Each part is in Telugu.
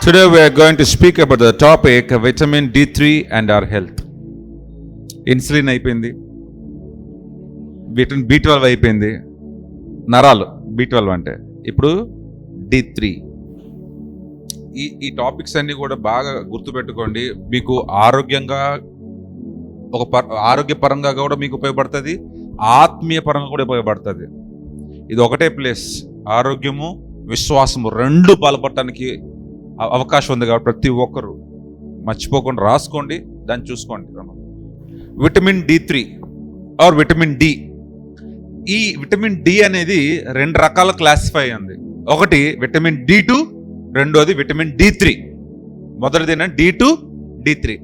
Today we are going to speak about the topic vitamin D3 and our health. Insulin అయిపోయింది, విటమిన్ B12 అయిపోయింది, నరాలు B12 అంటే ఇప్పుడు D3. ఈ టాపిక్స్ అన్నీ కూడా బాగా గుర్తుపెట్టుకోండి. మీకు ఆరోగ్యంగా ఆరోగ్యపరంగా కూడా మీకు ఉపయోగపడుతుంది, ఆత్మీయ పరంగా కూడా ఉపయోగపడుతుంది. ఇది ఒకటే ప్లేస్. ఆరోగ్యము విశ్వాసము రెండు బలపడటానికి అవకాశం ఉంది. కాబట్టి ప్రతి ఒక్కరు మర్చిపోకుండా రాసుకోండి, దాన్ని చూసుకోండి. Vitamin D3 or vitamin D. ఈ విటమిన్ డి అనేది రెండు రకాల క్లాసిఫై అయింది. ఒకటి విటమిన్ D2, రెండోది విటమిన్ D3. మొదటిది D2, D3.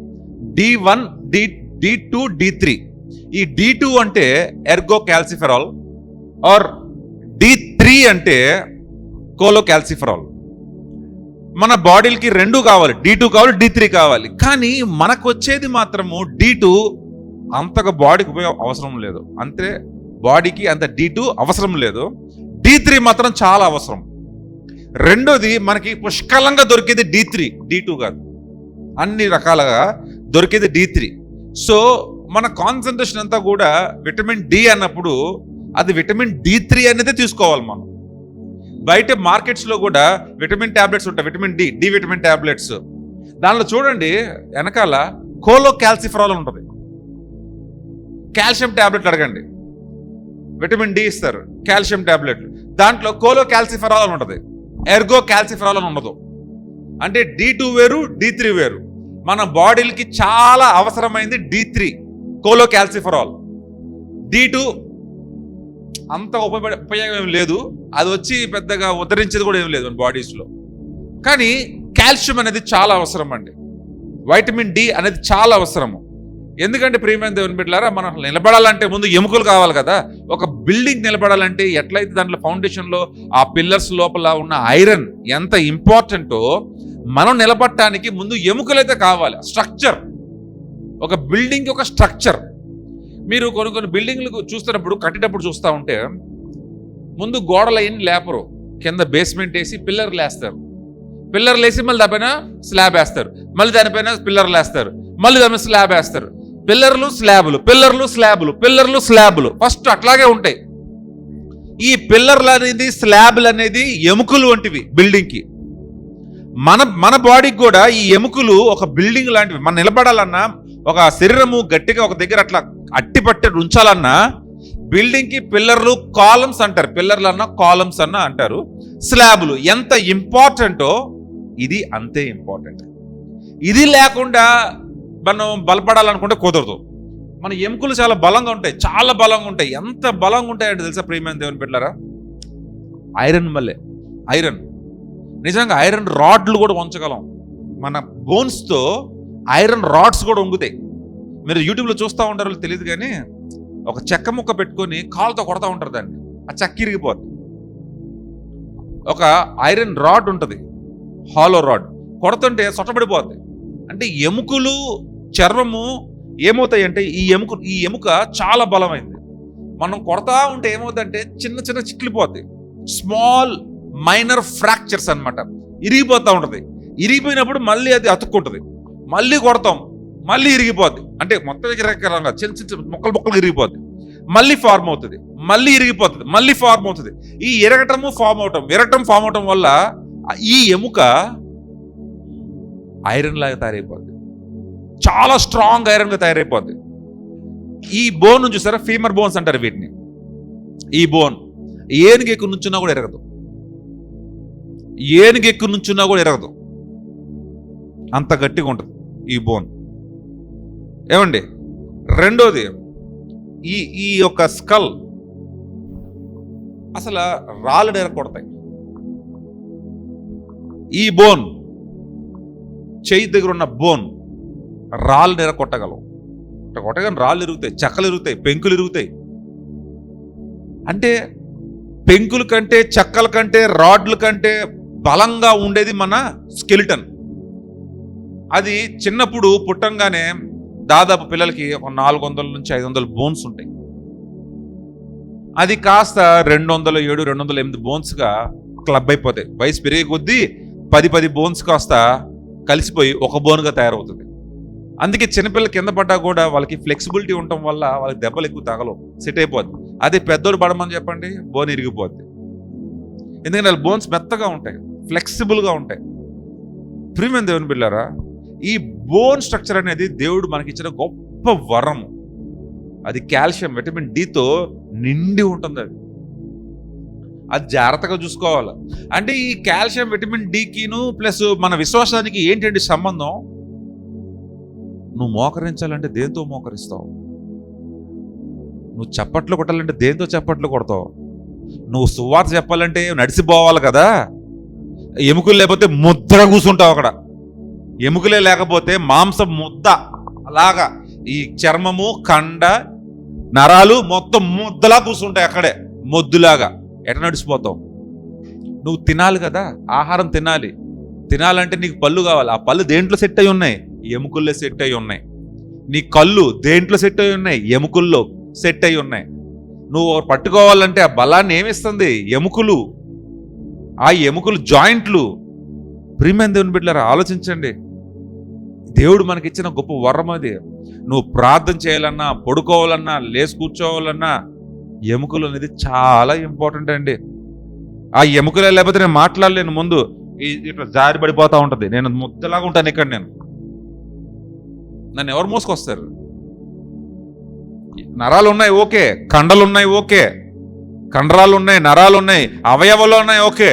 D1, D2, D3. ఈ D2 అంటే ఎర్గో క్యాల్సిఫెరాల్ ఆర్ D3 అంటే కోలో క్యాల్సిఫెరాల్. మన బాడీలకి రెండు కావాలి, D2 కావాలి, D3 కావాలి. కానీ మనకు వచ్చేది మాత్రము D2 అంతగా బాడీకి అవసరం లేదు. అంతే, బాడీకి అంత D2 అవసరం లేదు. D3 మాత్రం చాలా అవసరం. రెండోది మనకి పుష్కలంగా దొరికేది D3, D2 కాదు. అన్ని రకాలుగా దొరికేది D3. సో మన కాన్సన్ట్రేషన్ అంతా కూడా విటమిన్ డి అన్నప్పుడు అది విటమిన్ D3 అనేది తీసుకోవాలి మనం. బయట మార్కెట్స్లో కూడా విటమిన్ ట్యాబ్లెట్స్ ఉంటాయి, విటమిన్ డి విటమిన్ ట్యాబ్లెట్స్. దానిలో చూడండి వెనకాల కోలో క్యాల్సిఫెరాల్ ఉంటుంది. కాల్షియం ట్యాబ్లెట్లు అడగండి, విటమిన్ డి ఇస్తారు, కాల్షియం ట్యాబ్లెట్లు. దాంట్లో కోలో క్యాల్సిఫెరాల్ అని ఉంటుంది, ఎర్గో క్యాల్సిఫెరాల్ అని ఉండదు. అంటే D2 వేరు, D3 వేరు. మన బాడీలకి చాలా అవసరమైంది D3, కోలో క్యాల్సిఫెరాల్. D2 అంత ఉపయోగం ఏం లేదు, అది వచ్చి పెద్దగా ఉద్ధరించేది కూడా ఏం లేదు మన బాడీస్లో. కానీ కాల్షియం అనేది చాలా అవసరం అండి. వైటమిన్ డి అనేది చాలా అవసరము. ఎందుకంటే ప్రియమైన దేవుని బిడ్డలారా, మనం నిలబడాలంటే ముందు ఎముకలు కావాలి కదా. ఒక బిల్డింగ్ నిలబడాలంటే ఎట్లయితే దాంట్లో ఫౌండేషన్లో ఆ పిల్లర్స్ లోపల ఉన్న ఐరన్ ఎంత ఇంపార్టెంటో, మనం నిలబడటానికి ముందు ఎముకలైతే కావాలి. స్ట్రక్చర్, ఒక బిల్డింగ్కి ఒక స్ట్రక్చర్. మీరు కొన్ని బిల్డింగ్లు చూస్తున్నప్పుడు, కట్టేటప్పుడు చూస్తూ ఉంటే ముందు గోడలు అయిన లేపరు, కింద బేస్మెంట్ వేసి పిల్లర్లు వేస్తారు. పిల్లర్లు వేసి మళ్ళీ దానిపైన స్లాబ్ వేస్తారు, మళ్ళీ దానిపైన పిల్లర్లు వేస్తారు, మళ్ళీ దాని స్లాబ్ వేస్తారు. పిల్లర్లు స్లాబులు, పిల్లర్లు స్లాబులు, పిల్లర్లు స్లాబులు ఫస్ట్ అట్లాగే ఉంటాయి. ఈ పిల్లర్లు అనేది, స్లాబులు అనేది ఎముకలు వంటివి బిల్డింగ్కి. మన బాడీకి కూడా ఈ ఎముకలు ఒక బిల్డింగ్ లాంటివి. మనం నిలబడాలన్నా, ఒక శరీరము గట్టిగా ఒక దగ్గర అట్లా అట్టిపట్టి ఉంచాలన్నా బిల్డింగ్కి పిల్లర్లు కాలమ్స్ అంటారు. పిల్లర్లు అన్నా కాలమ్స్ అన్నా అంటారు. స్లాబులు ఎంత ఇంపార్టెంటో ఇది అంతే ఇంపార్టెంట్. ఇది లేకుండా మనం బలపడాలనుకుంటే కుదరదు. మన ఎముకలు చాలా బలంగా ఉంటాయి, చాలా బలంగా ఉంటాయి. ఎంత బలంగా ఉంటాయంటే తెలుసా ప్రియమైన దేవుని బిడ్డలారా, ఐరన్ మళ్ళీ ఐరన్, నిజంగా ఐరన్ రాడ్లు కూడా వంచగలం. మన బోన్స్తో ఐరన్ రాడ్స్ కూడా వంగుతాయి. మీరు యూట్యూబ్లో చూస్తూ ఉంటారో తెలియదు కానీ, ఒక చెక్క ముక్క పెట్టుకొని కాలుతో కొడతా ఉంటారు దాన్ని, ఆ చెక్క ఇరిగిపోద్ది. ఒక ఐరన్ రాడ్ ఉంటుంది, హాలో రాడ్, కొడుతుంటే సొట్టబడిపోద్ది. అంటే ఎముకలు, చర్మము ఏమవుతాయి అంటే ఈ ఎముక చాలా బలమైంది. మనం కొడతా ఉంటే ఏమవుతుందంటే చిన్న చిన్న చిట్లిపోద్ది, స్మాల్ మైనర్ ఫ్రాక్చర్స్ అన్నమాట. ఇరిగిపోతూ ఉంటుంది. ఇరిగిపోయినప్పుడు మళ్ళీ అది అతుక్కుంటుంది, మళ్ళీ కొడతాం, మళ్ళీ ఇరిగిపోద్ది. అంటే మొత్తం రకంగా చిన్న చిన్న మొక్కలు ఇరిగిపోద్ది, మళ్ళీ ఫార్మ్ అవుతుంది, మళ్ళీ ఇరిగిపోతుంది, మళ్ళీ ఫార్మ్ అవుతుంది. ఈ ఇరగటం ఫామ్ అవటం వల్ల ఈ ఎముక ఐరన్ లాగా తయారైపోద్ది, చాలా స్ట్రాంగ్ ఐరన్గా తయారైపోద్ది. ఈ బోన్ చూసారా, ఫీమర్ బోన్స్ అంటారు వీటిని. ఈ బోన్ ఏనుగు ఎక్కువ నుంచున్నా కూడా ఎరగదు, ఏనుగు ఎక్కువ నుంచున్నా కూడా ఎరగదు, అంత గట్టిగా ఉంటుంది ఈ బోన్. ఏమండి, రెండోది ఈ యొక్క స్కల్, అసలు రాళ్ళు ఎరగొడతాయి. ఈ బోన్, చెయ్యి దగ్గర ఉన్న బోన్ రాళ్ళు ఎరగొట్టగలవు. కొట్టగానే రాళ్ళు ఇరుగుతాయి, చెక్కలు ఇరుగుతాయి, పెంకులు ఇరుగుతాయి. అంటే పెంకుల కంటే, చెక్కల కంటే, రాడ్ల కంటే బలంగా ఉండేది మన స్కెలిటన్. అది చిన్నప్పుడు పుట్టంగానే దాదాపు పిల్లలకి ఒక 400 నుంచి 500 బోన్స్ ఉంటాయి. అది కాస్త 207, 208 బోన్స్గా క్లబ్ అయిపోతాయి. వయసు పెరిగే కొద్దీ 10 బోన్స్ కాస్త కలిసిపోయి ఒక బోన్గా తయారవుతుంది. అందుకే చిన్నపిల్లలు కింద పడ్డా కూడా వాళ్ళకి ఫ్లెక్సిబిలిటీ ఉండటం వల్ల వాళ్ళకి దెబ్బలు ఎక్కువ తగలవు, సెట్ అయిపోద్ది. అదే పెద్దోడు పడమని చెప్పండి, బోన్ ఇరిగిపోద్ది. ఎందుకంటే వాళ్ళ బోన్స్ మెత్తగా ఉంటాయి, ఫ్లెక్సిబుల్గా ఉంటాయి. ప్రియమైన దేవుని బిడ్డలారా, ఈ బోన్ స్ట్రక్చర్ అనేది దేవుడు మనకిచ్చిన గొప్ప వరము. అది కాల్షియం, విటమిన్ డితో నిండి ఉంటుంది. అది జాగ్రత్తగా చూసుకోవాలి. అంటే ఈ కాల్షియం, విటమిన్ డికిను ప్లస్ మన విశ్వాసానికి ఏంటంటే సంబంధం? నువ్వు మోకరించాలంటే దేంతో మోకరిస్తావు? నువ్వు చప్పట్లు కొట్టాలంటే దేంతో చప్పట్లు కొడతావు? నువ్వు సువార్త చెప్పాలంటే నడిచిపోవాలి కదా. ఎముకలు లేకపోతే ముద్దగా కూర్చుంటావు అక్కడ. ఎముకలే లేకపోతే మాంసం ముద్ద అలాగా, ఈ చర్మము, కండ, నరాలు మొత్తం ముద్దలా కూర్చుంటాయి అక్కడే, మొద్దులాగా. ఎట నడిచిపోతావు? నువ్వు తినాలి కదా, ఆహారం తినాలంటే నీకు పళ్ళు కావాలి. ఆ పళ్ళు దేంట్లో సెట్ అయి ఉన్నాయి? ఎముకల్లో సెట్ అయి ఉన్నాయి. నీ కళ్ళు దేంట్లో సెట్ అయి ఉన్నాయి? ఎముకల్లో సెట్ అయి ఉన్నాయి. నువ్వు పట్టుకోవాలంటే ఆ బలాన్ని ఏమిస్తుంది? ఎముకలు. ఆ ఎముకలు జాయింట్లు. ప్రియమైన దేవుని బిడ్డలారా, ఆలోచించండి. దేవుడు మనకిచ్చిన గొప్ప వరం అది. నువ్వు ప్రార్థన చేయాలన్నా, పడుకోవాలన్నా, లేచి కూర్చోవాలన్నా ఎముకలు అనేది చాలా ఇంపార్టెంట్ అండి. ఆ ఎముకలే లేకపోతే నేను మాట్లాడలేను. ముందు ఇట్లా జారి పడిపోతూ ఉంటుంది. నేను ముద్దలాగా ఉంటాను ఇక్కడ. నన్ను ఎవరు మోసుకొస్తారు? నరాలు ఉన్నాయి ఓకే, కండలు ఉన్నాయి ఓకే, కండరాలు ఉన్నాయి, నరాలు ఉన్నాయి, అవయవాలు ఉన్నాయి ఓకే.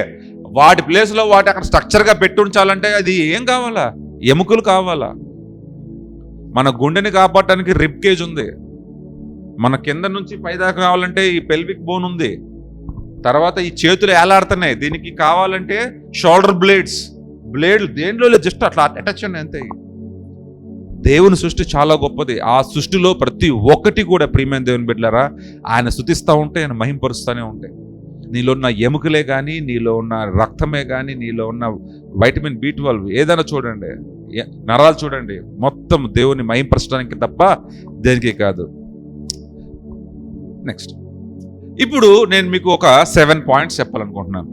వాటి ప్లేస్లో వాటి అక్కడ స్ట్రక్చర్గా పెట్టి ఉంచాలంటే అది ఏం కావాలా? ఎముకలు కావాలా? మన గుండెని కాపాడటానికి రిబ్ కేజ్ ఉంది. మన కింద నుంచి పైదాకా కావాలంటే ఈ పెల్విక్ బోన్ ఉంది. తర్వాత ఈ చేతులు ఏలాడుతున్నాయి, దీనికి కావాలంటే షోల్డర్ బ్లేడ్లు దేనిలో జస్ట్ అట్లా అటాచ్ ఉన్నాయి అంతే. దేవుని సృష్టి చాలా గొప్పది. ఆ సృష్టిలో ప్రతి ఒక్కటి కూడా ప్రియమైన దేవుని బిడ్డలారా ఆయన స్తుతిస్తూ ఉంటే, ఆయన మహింపరుస్తూనే ఉంటాయి. నీలో ఉన్న ఎముకలే కానీ, నీలో ఉన్న రక్తమే కానీ, నీలో ఉన్న వైటమిన్ B12 ఏదైనా చూడండి, నరాలు చూడండి, మొత్తం దేవుని మహింపరచడానికి తప్ప దేనికి కాదు. నెక్స్ట్, ఇప్పుడు నేను మీకు ఒక 7 పాయింట్స్ చెప్పాలనుకుంటున్నాను.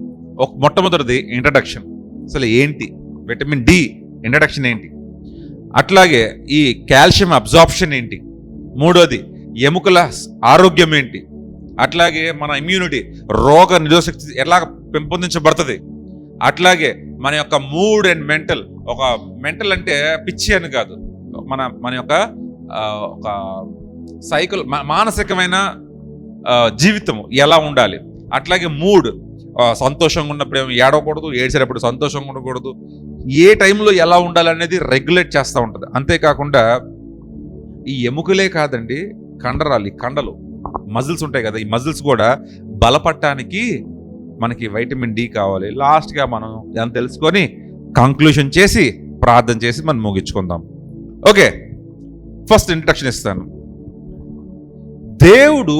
మొట్టమొదటిది ఇంట్రడక్షన్. అసలు ఏంటి విటమిన్ డి? ఇంట్రడక్షన్ ఏంటి? అట్లాగే ఈ కాల్షియం అబ్జార్ప్షన్ ఏంటి? మూడోది ఎముకల ఆరోగ్యం ఏంటి? అట్లాగే మన ఇమ్యూనిటీ, రోగ నిరోధశక్తి ఎలా పెంపొందించబడుతుంది? అట్లాగే మన యొక్క మూడ్ అండ్ మెంటల్. ఒక మెంటల్ అంటే పిచ్చి అని కాదు, మన యొక్క ఒక సైకిల్, మానసికమైన జీవితం ఎలా ఉండాలి. అట్లాగే మూడ్, సంతోషంగా ఉన్నప్పుడు ఏమో ఏడవకూడదు, ఏడ్చేటప్పుడు సంతోషంగా ఉండకూడదు, ఏ టైంలో ఎలా ఉండాలనేది రెగ్యులేట్ చేస్తూ ఉంటుంది. అంతేకాకుండా ఈ ఎముకలే కాదండి, కండరాలు, ఈ కండలు, మజిల్స్ ఉంటాయి కదా, ఈ మజిల్స్ కూడా బలపడటానికి మనకి వైటమిన్ డి కావాలి. లాస్ట్గా మనం దాన్ని తెలుసుకొని కంక్లూషన్ చేసి ప్రార్థన చేసి మనం ముగించుకుందాం. ఓకే, ఫస్ట్ ఇంట్రడక్షన్ ఇస్తాను. దేవుడు,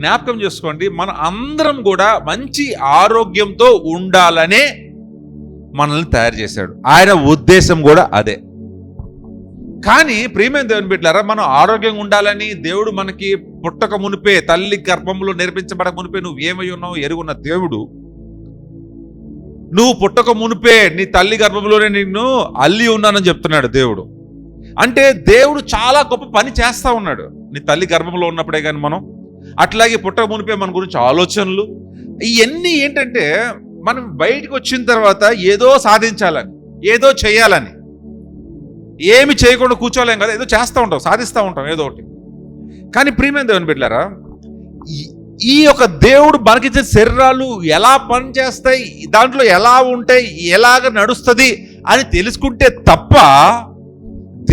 జ్ఞాపకం చేసుకోండి, మన అందరం కూడా మంచి ఆరోగ్యంతో ఉండాలనే మనల్ని తయారు చేశాడు. ఆయన ఉద్దేశం కూడా అదే. కానీ ప్రియమైన దేవుని బిడ్డలారా, మనం ఆరోగ్యంగా ఉండాలని దేవుడు మనకి పుట్టక మునిపే, తల్లి గర్భంలో నిర్మించబడక మునిపే నువ్వు ఏమై ఉన్నావు ఎరుగున్న దేవుడు, నువ్వు పుట్టక మునిపే నీ తల్లి గర్భంలోనే నిన్ను అల్లి ఉన్నానని చెప్తున్నాడు దేవుడు. అంటే దేవుడు చాలా గొప్ప పని చేస్తా ఉన్నాడు నీ తల్లి గర్భంలో ఉన్నప్పుడే. కానీ మనం అట్లాగే పుట్టక మునిపే మన గురించి ఆలోచనలు ఇవన్నీ ఏంటంటే, మనం బయటకు వచ్చిన తర్వాత ఏదో సాధించాలని, ఏదో చేయాలని, ఏమి చేయకుండా కూర్చోలేం కదా, ఏదో చేస్తూ ఉంటాం, సాధిస్తూ ఉంటాం ఏదో ఒకటి. కానీ ప్రియమైన దేవుని బిడ్డలారా, ఈ యొక్క దేవుడు మనకిచ్చే శరీరాలు ఎలా పనిచేస్తాయి, దాంట్లో ఎలా ఉంటాయి, ఎలాగ నడుస్తుంది అని తెలుసుకుంటే తప్ప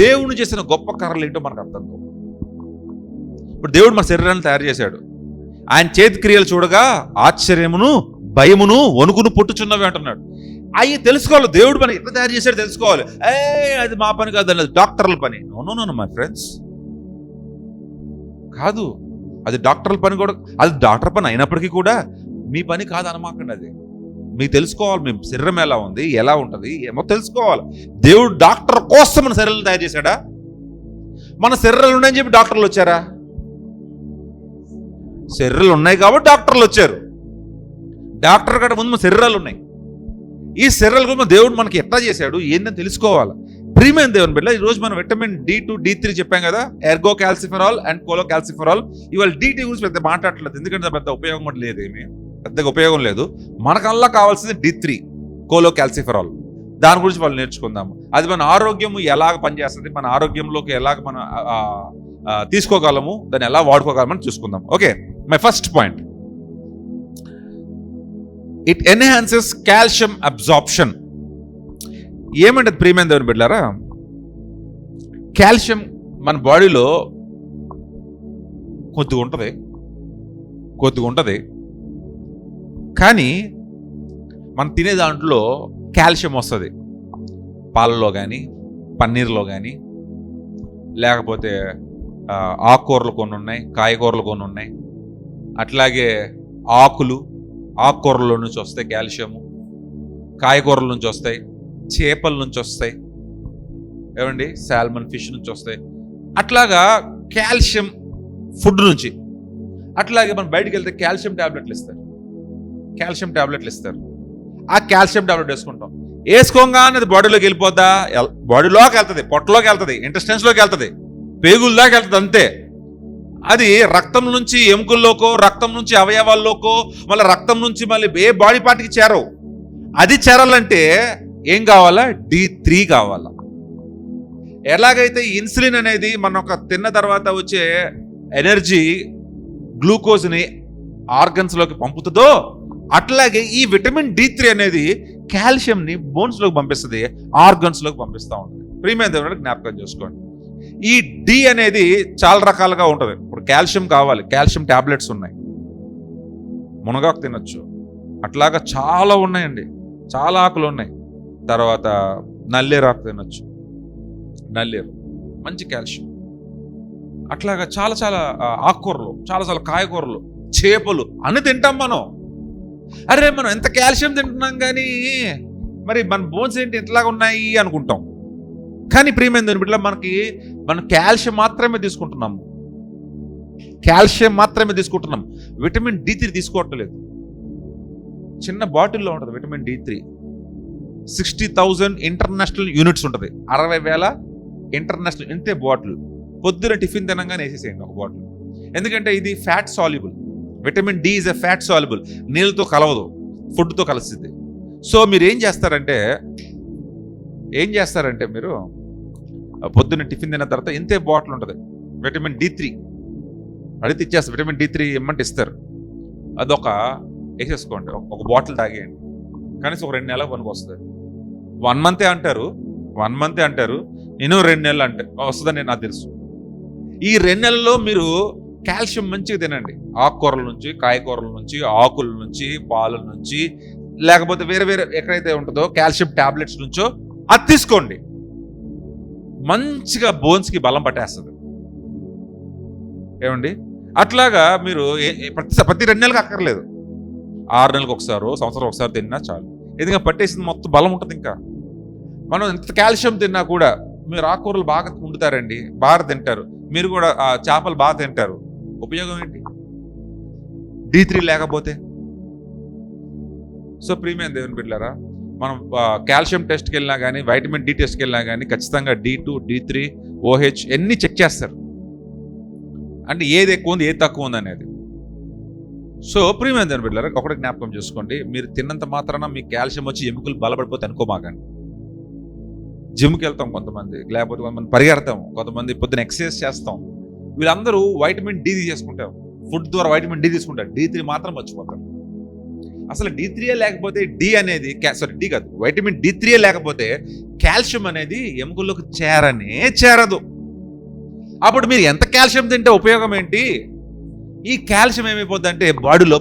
దేవుని చేసిన గొప్ప కార్యాలు ఏంటో మనకు అర్థం కావు. ఇప్పుడు దేవుడు మన శరీరాన్ని తయారు చేశాడు. ఆయన చేతి క్రియలు చూడగా ఆశ్చర్యమును, భయమును, వణుకును పుట్టుచున్నవి అంటున్నాడు. అవి తెలుసుకోవాలి. దేవుడు మనకి ఎట్లా తయారు చేశాడు తెలుసుకోవాలి. అది మా పని కాదు, అది డాక్టర్ల పని. నో మై ఫ్రెండ్స్, కాదు. అది డాక్టర్ల పని కూడా, అది డాక్టర్ పని అయినప్పటికీ కూడా మీ పని కాదు అనమాకండి. అది మీకు తెలుసుకోవాలి. మీ శరీరం ఎలా ఉంది, ఎలా ఉంటుంది, ఏమో తెలుసుకోవాలి. దేవుడు డాక్టర్ కోసం మన శరీరాలు తయారు చేశాడా? మన శరీరాలు ఉన్నాయని చెప్పి డాక్టర్లు వచ్చారా? శరీరాలు ఉన్నాయి కాబట్టి డాక్టర్లు వచ్చారు. డాక్టర్ కంటే ముందు మన శరీరాలు ఉన్నాయి. ఈ శరీరాల గురించి దేవుడు మనకి ఎట్లా చేశాడు ఏందని తెలుసుకోవాలి. ప్రియమైన దేవుని బిడ్డ, ఈరోజు మనం విటమిన్ D2 D3 చెప్పాం కదా, ఎర్గో క్యాల్సిఫెరాల్ అండ్ కోలో క్యాల్సిఫెరాల్. ఇవాళ D3 గురించి పెద్ద మాట్లాడలేదు, ఎందుకంటే పెద్ద ఉపయోగం కూడా లేదు, పెద్దగా ఉపయోగం లేదు. మనకల్లా కావాల్సింది D3 కోలో క్యాల్సిఫెరాల్. దాని గురించి వాళ్ళు నేర్చుకుందాము. అది మన ఆరోగ్యము ఎలాగ పనిచేస్తుంది, మన ఆరోగ్యంలోకి ఎలాగ మనం తీసుకోగలము, దాన్ని ఎలా వాడుకోగలమని చూసుకుందాం. Okay, my first point, it enhances calcium absorption. ఏమంటది ప్రియమైన దేవుని బిడ్డలారా, కాల్షియం మన బాడీలో కొద్దిగా ఉంటుంది, కానీ మనం తినే దాంట్లో కాల్షియం వస్తుంది. పాలలో కానీ, పన్నీర్లో కానీ, లేకపోతే ఆకుకూరలు కొన్ని ఉన్నాయి, కాయగూరలు కొన్ని ఉన్నాయి, అట్లాగే ఆకుకూరల నుంచి వస్తాయి కాల్షియము, కాయగూరల నుంచి వస్తాయి, చేపల నుంచి వస్తాయి, ఏమండి సాల్మన్ ఫిష్ నుంచి వస్తాయి. అట్లాగా కాల్షియం ఫుడ్ నుంచి. అట్లాగే మనం బయటికి వెళ్తే కాల్షియం ట్యాబ్లెట్లు ఇస్తారు. ఆ కాల్షియం ట్యాబ్లెట్ వేసుకోగానే అది బాడీలోకి వెళ్ళిపోద్దా? బాడీలోకి వెళ్తుంది, పొట్టలోకి వెళ్తుంది, ఇంటెస్టైన్స్లోకి వెళ్తుంది, పేగుల్లోకి వెళ్తుంది, అంతే. అది రక్తం నుంచి ఎముకల్లోకో, రక్తం నుంచి అవయవాల్లోకో, మళ్ళీ రక్తం నుంచి మళ్ళీ ఏ బాడీ పార్ట్కి చేరవు. అది చేరాలంటే ఏం కావాలా? D3 కావాలా. ఎలాగైతే ఇన్సులిన్ అనేది మన ఒక తిన్న తర్వాత వచ్చే ఎనర్జీ గ్లూకోజ్ని ఆర్గన్స్లోకి పంపుతుందో, అట్లాగే ఈ విటమిన్ D3 అనేది కాల్షియంని బోన్స్లోకి పంపిస్తుంది, ఆర్గన్స్లోకి పంపిస్తూ ఉంటుంది. ప్రియమైన దేవుడు జ్ఞాపకం చేసుకోండి. ఈ D అనేది చాలా రకాలుగా ఉంటుంది. ఇప్పుడు కాల్షియం కావాలి, కాల్షియం ట్యాబ్లెట్స్ ఉన్నాయి, మునగాకు తినొచ్చు, అట్లాగా చాలా ఉన్నాయండి, చాలా ఆకులు ఉన్నాయి. తర్వాత నల్లేరు ఆకు తినొచ్చు, నల్లేరు మంచి కాల్షియం. అట్లాగా చాలా చాలా ఆకుకూరలు, చాలా కాయగూరలు, చేపలు అన్ని తింటాం మనం. అరే మనం ఎంత కాల్షియం తింటున్నాం కానీ మరి మన బోన్స్ ఏంటి ఎట్లాగా ఉన్నాయి అనుకుంటాం. కానీ ప్రియమైన దేవుని బిడ్డలారా, మనం కాల్షియం మాత్రమే తీసుకుంటున్నాము, విటమిన్ D3 తీసుకోవట్లేదు. చిన్న బాటిల్లో ఉంటుంది విటమిన్ D3, 60,000 ఇంటర్నేషనల్ యూనిట్స్ ఉంటుంది, 60,000 ఇంటర్నేషనల్. ఇంతే బాటిల్. పొద్దున టిఫిన్ తినంగానే వేసేసేయండి ఒక బాటిల్. ఎందుకంటే ఇది fat soluble. Vitamin D is a fat soluble, నీళ్ళతో కలవదు, ఫుడ్తో కలుస్తుంది. సో మీరు ఏం చేస్తారంటే మీరు పొద్దున్న టిఫిన్ తిన్న తర్వాత ఇంతే బాటిల్ ఉంటుంది విటమిన్ D3 అడిగితే ఇచ్చేస్తారు. విటమిన్ D3 ఇమ్మంటే ఇస్తారు. అదొక వేసేసుకోండి, ఒక బాటిల్ తాగేయండి. కనీసం ఒక 2 నెలలకు పనికి వస్తుంది. 1 మంతే అంటారు, నేను 2 నెలలు అంటే వస్తుందని నాకు తెలుసు. ఈ 2 నెలల్లో మీరు కాల్షియం మంచిగా తినండి. ఆకుకూరల నుంచి, కాయగూరల నుంచి, ఆకుల నుంచి, పాల నుంచి, లేకపోతే వేరే ఎక్కడైతే ఉంటుందో కాల్షియం టాబ్లెట్స్ నుంచో అది తీసుకోండి. మంచిగా బోన్స్కి బలం పట్టేస్తుంది. ఏమండి అట్లాగా మీరు ప్రతి 2 నెలలకు అక్కర్లేదు, 6 నెలలకు ఒకసారి, సంవత్సరం ఒకసారి తిన్నా చాలు. ఎందుకంటే పట్టేసింది మొత్తం బలం ఉంటుంది. ఇంకా మనం ఎంత కాల్షియం తిన్నా కూడా, మీరు ఆకుకూరలు బాగా వండుతారండి, బాగా తింటారు, మీరు కూడా చేపలు బాగా తింటారు, ఉపయోగం ఏంటి D3 లేకపోతే? సో ప్రియమైన దేవుని బిడ్డలారా, మనం కాల్షియం టెస్ట్కి వెళ్ళినా కానీ, వైటమిన్ D టెస్ట్కి వెళ్ళినా కానీ ఖచ్చితంగా D2, D3, OH ఎన్ని చెక్ చేస్తారు. అంటే ఏది ఎక్కువ ఉంది, ఏది తక్కువ ఉంది అనేది. సో ప్రియమైన దేవుని బిడ్డలారా, ఒకటి జ్ఞాపకం చేసుకోండి, మీరు తిన్నంత మాత్రాన మీ కాల్షియం వచ్చి ఎముకలు బలపడిపోతే అనుకోమాకండి. జిమ్కి వెళ్తాం కొంతమంది, లేకపోతే కొంతమంది పరిగెడతాం, కొంతమంది పొద్దున ఎక్సర్సైజ్ చేస్తాం. వీళ్ళందరూ వైటమిన్ D తీసుకుంటారు, ఫుడ్ ద్వారా వైటమిన్ D తీసుకుంటారు, D3 మాత్రం మర్చిపోతారు. అసలు D3 లేకపోతే D కాదు, వైటమిన్ D3 లేకపోతే కాల్షియం అనేది ఎముకల్లోకి చేరదు. అప్పుడు మీరు ఎంత కాల్షియం తింటే ఉపయోగం ఏంటి? ఈ కాల్షియం ఏమైపోద్ది అంటే బాడీలో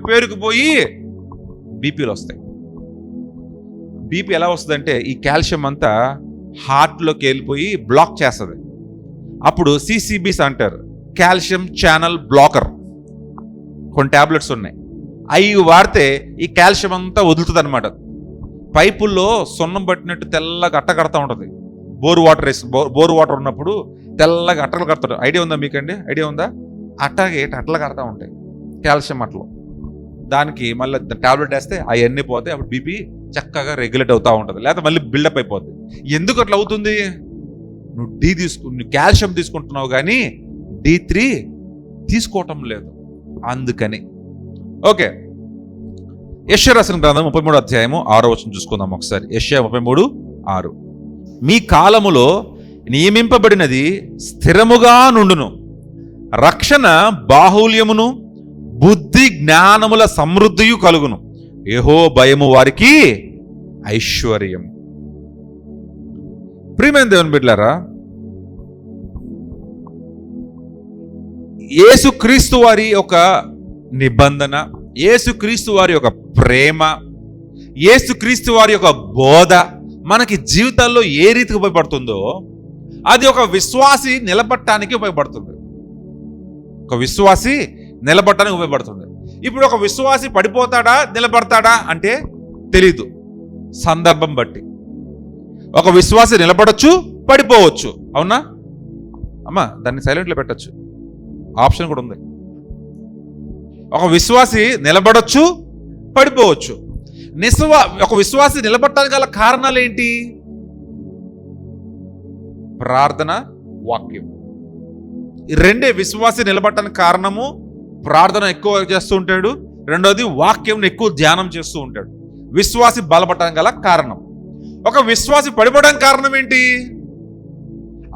పేరుకుపోయి బీపీలు వస్తాయి. బీపీ ఎలా వస్తుందంటే ఈ కాల్షియం అంతా హార్ట్లోకి వెళ్ళిపోయి బ్లాక్ చేస్తుంది. అప్పుడు CCBs అంటారు, కాల్షియం ఛానల్ బ్లాకర్. కొన్ని ట్యాబ్లెట్స్ ఉన్నాయి, అవి వాడితే ఈ కాల్షియం అంతా వదులుతుంది అనమాట. పైపుల్లో సున్నం పట్టినట్టు తెల్లగా అట్ట కడతా ఉంటుంది. బోర్ వాటర్ ఉన్నప్పుడు తెల్లగా అట్టలు కడతాడు. ఐడియా ఉందా మీకండి? ఐడియా ఉందా? అట్టలు కడతా ఉంటాయి కాల్షియం అట్టలు. దానికి మళ్ళీ టాబ్లెట్ వేస్తే అవన్నీ పోతే అప్పుడు బీపీ చక్కగా రెగ్యులేట్ అవుతూ ఉంటుంది, లేకపోతే మళ్ళీ బిల్డప్ అయిపోతుంది. ఎందుకు అట్లా అవుతుంది? నువ్వు నువ్వు కాల్షియం తీసుకుంటున్నావు కానీ D3 తీసుకోవటం లేదు, అందుకని. ఓకే, యెషయా రాసిన గ్రంథం 33 అధ్యాయము 6వ వచనం చూసుకుందాం ఒకసారి. యెషయా 33:6. మీ కాలములో నియమింపబడినది స్థిరముగా నుండును, రక్షణ బాహుల్యమును బుద్ధి జ్ఞానముల సమృద్ధియు కలుగును, యెహోవా భయము వారికి ఐశ్వర్యము. ప్రియమైన దేవుని బిడ్డలారా, యేసుక్రీస్తు వారి యొక్క నిబంధన, యేసుక్రీస్తు వారి యొక్క ప్రేమ, యేసుక్రీస్తు వారి యొక్క బోధ మనకి జీవితాల్లో ఏ రీతికి ఉపయోగపడుతుందో అది ఒక విశ్వాసి నిలబడటానికి ఉపయోగపడుతుంది. ఒక విశ్వాసి నిలబడటానికి ఉపయోగపడుతుంది. ఇప్పుడు ఒక విశ్వాసి పడిపోతాడా నిలబడతాడా అంటే తెలీదు, సందర్భం బట్టి. ఒక విశ్వాసి నిలబడచ్చు, పడిపోవచ్చు. అవునా అమ్మా? దాన్ని సైలెంట్లో పెట్టచ్చు, ఆప్షన్ కూడా ఉంది. ఒక విశ్వాసి నిలబడచ్చు, పడిపోవచ్చు. ఒక విశ్వాసి నిలబడటానికి గల కారణాలు ఏంటి? ప్రార్థన, వాక్యం. ఈ రెండే విశ్వాసి నిలబడటానికి కారణము. ప్రార్థన ఎక్కువ చేస్తూ ఉంటాడు, రెండోది వాక్యం ఎక్కువ ధ్యానం చేస్తూ ఉంటాడు. విశ్వాసి బలపడటానికి గల కారణం. ఒక విశ్వాసి పడిపోవడానికి కారణం ఏంటి?